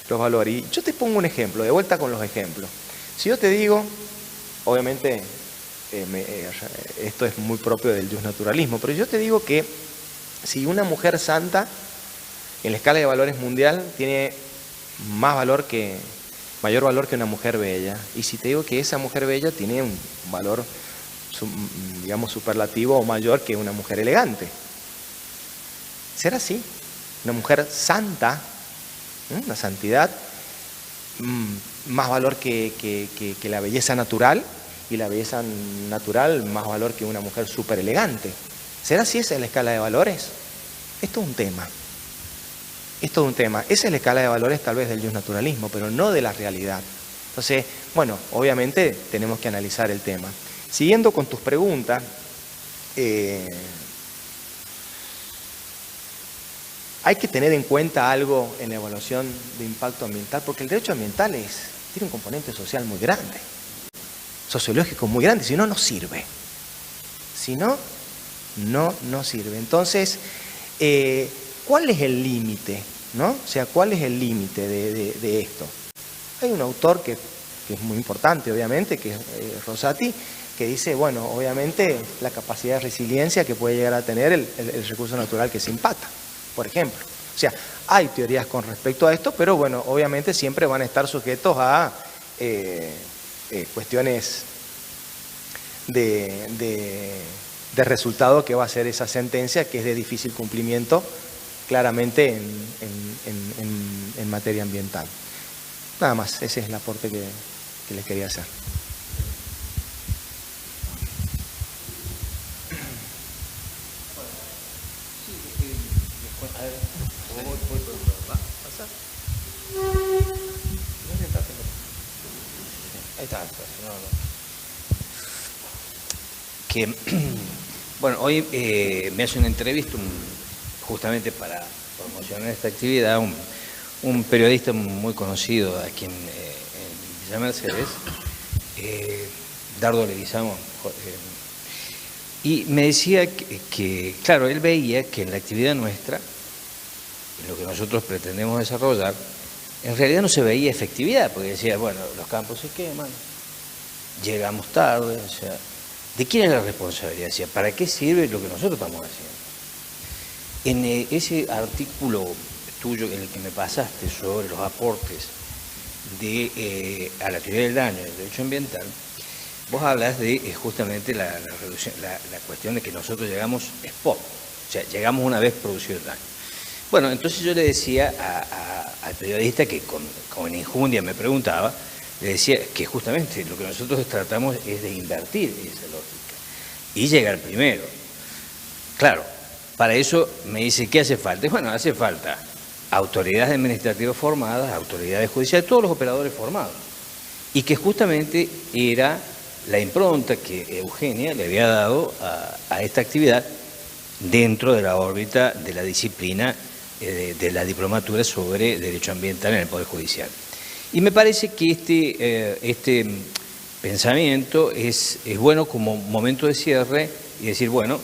los valores. Y yo te pongo un ejemplo, de vuelta con los ejemplos. Si yo te digo, obviamente esto es muy propio del justnaturalismo, pero yo te digo que si una mujer santa en la escala de valores mundial tiene mayor valor que una mujer bella, y si te digo que esa mujer bella tiene un valor, digamos, superlativo o mayor que una mujer elegante, ¿será así? Una mujer santa, la santidad, más valor que la belleza natural, y la belleza natural más valor que una mujer súper elegante. ¿Será así esa es la escala de valores? Esto es un tema. Esa es la escala de valores tal vez del justnaturalismo, pero no de la realidad. Entonces, bueno, obviamente tenemos que analizar el tema. Siguiendo con tus preguntas, hay que tener en cuenta algo en la evaluación de impacto ambiental, porque el derecho ambiental tiene un componente social muy grande, sociológico muy grande, si no, no sirve. Si no, no sirve. Entonces, ¿cuál es el límite? ¿No? O sea, ¿cuál es el límite de esto? Hay un autor que es muy importante, obviamente, que es Rosati, que dice, bueno, obviamente, la capacidad de resiliencia que puede llegar a tener el recurso natural que se impacta, por ejemplo. O sea, hay teorías con respecto a esto, pero bueno, obviamente siempre van a estar sujetos a cuestiones de resultado que va a ser esa sentencia, que es de difícil cumplimiento, claramente en materia ambiental. Nada más, ese es el aporte que les quería hacer. Que, bueno, hoy me hace una entrevista justamente para promocionar esta actividad un periodista muy conocido aquí en Villa Mercedes, Dardo Leguizamón, y me decía que, claro, él veía que en la actividad nuestra, en lo que nosotros pretendemos desarrollar, en realidad no se veía efectividad, porque decía, bueno, los campos se queman, llegamos tarde, o sea, ¿de quién es la responsabilidad? O sea, ¿para qué sirve lo que nosotros estamos haciendo? En ese artículo tuyo, en el que me pasaste sobre los aportes a la teoría del daño, del derecho ambiental, vos hablas de justamente la cuestión de que nosotros llegamos spot, o sea, llegamos una vez producido el daño. Bueno, entonces yo le decía al periodista que con injundia me preguntaba, le decía que justamente lo que nosotros tratamos es de invertir esa lógica y llegar primero. Claro, para eso me dice, ¿qué hace falta? Bueno, hace falta autoridades administrativas formadas, autoridades judiciales, todos los operadores formados. Y que justamente era la impronta que Eugenia le había dado a esta actividad dentro de la órbita de la disciplina de la diplomatura sobre derecho ambiental en el Poder Judicial. Y me parece que este pensamiento es bueno como momento de cierre y decir, bueno,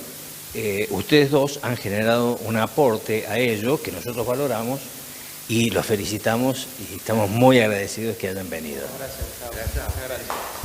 ustedes dos han generado un aporte a ello que nosotros valoramos y los felicitamos y estamos muy agradecidos que hayan venido. Gracias.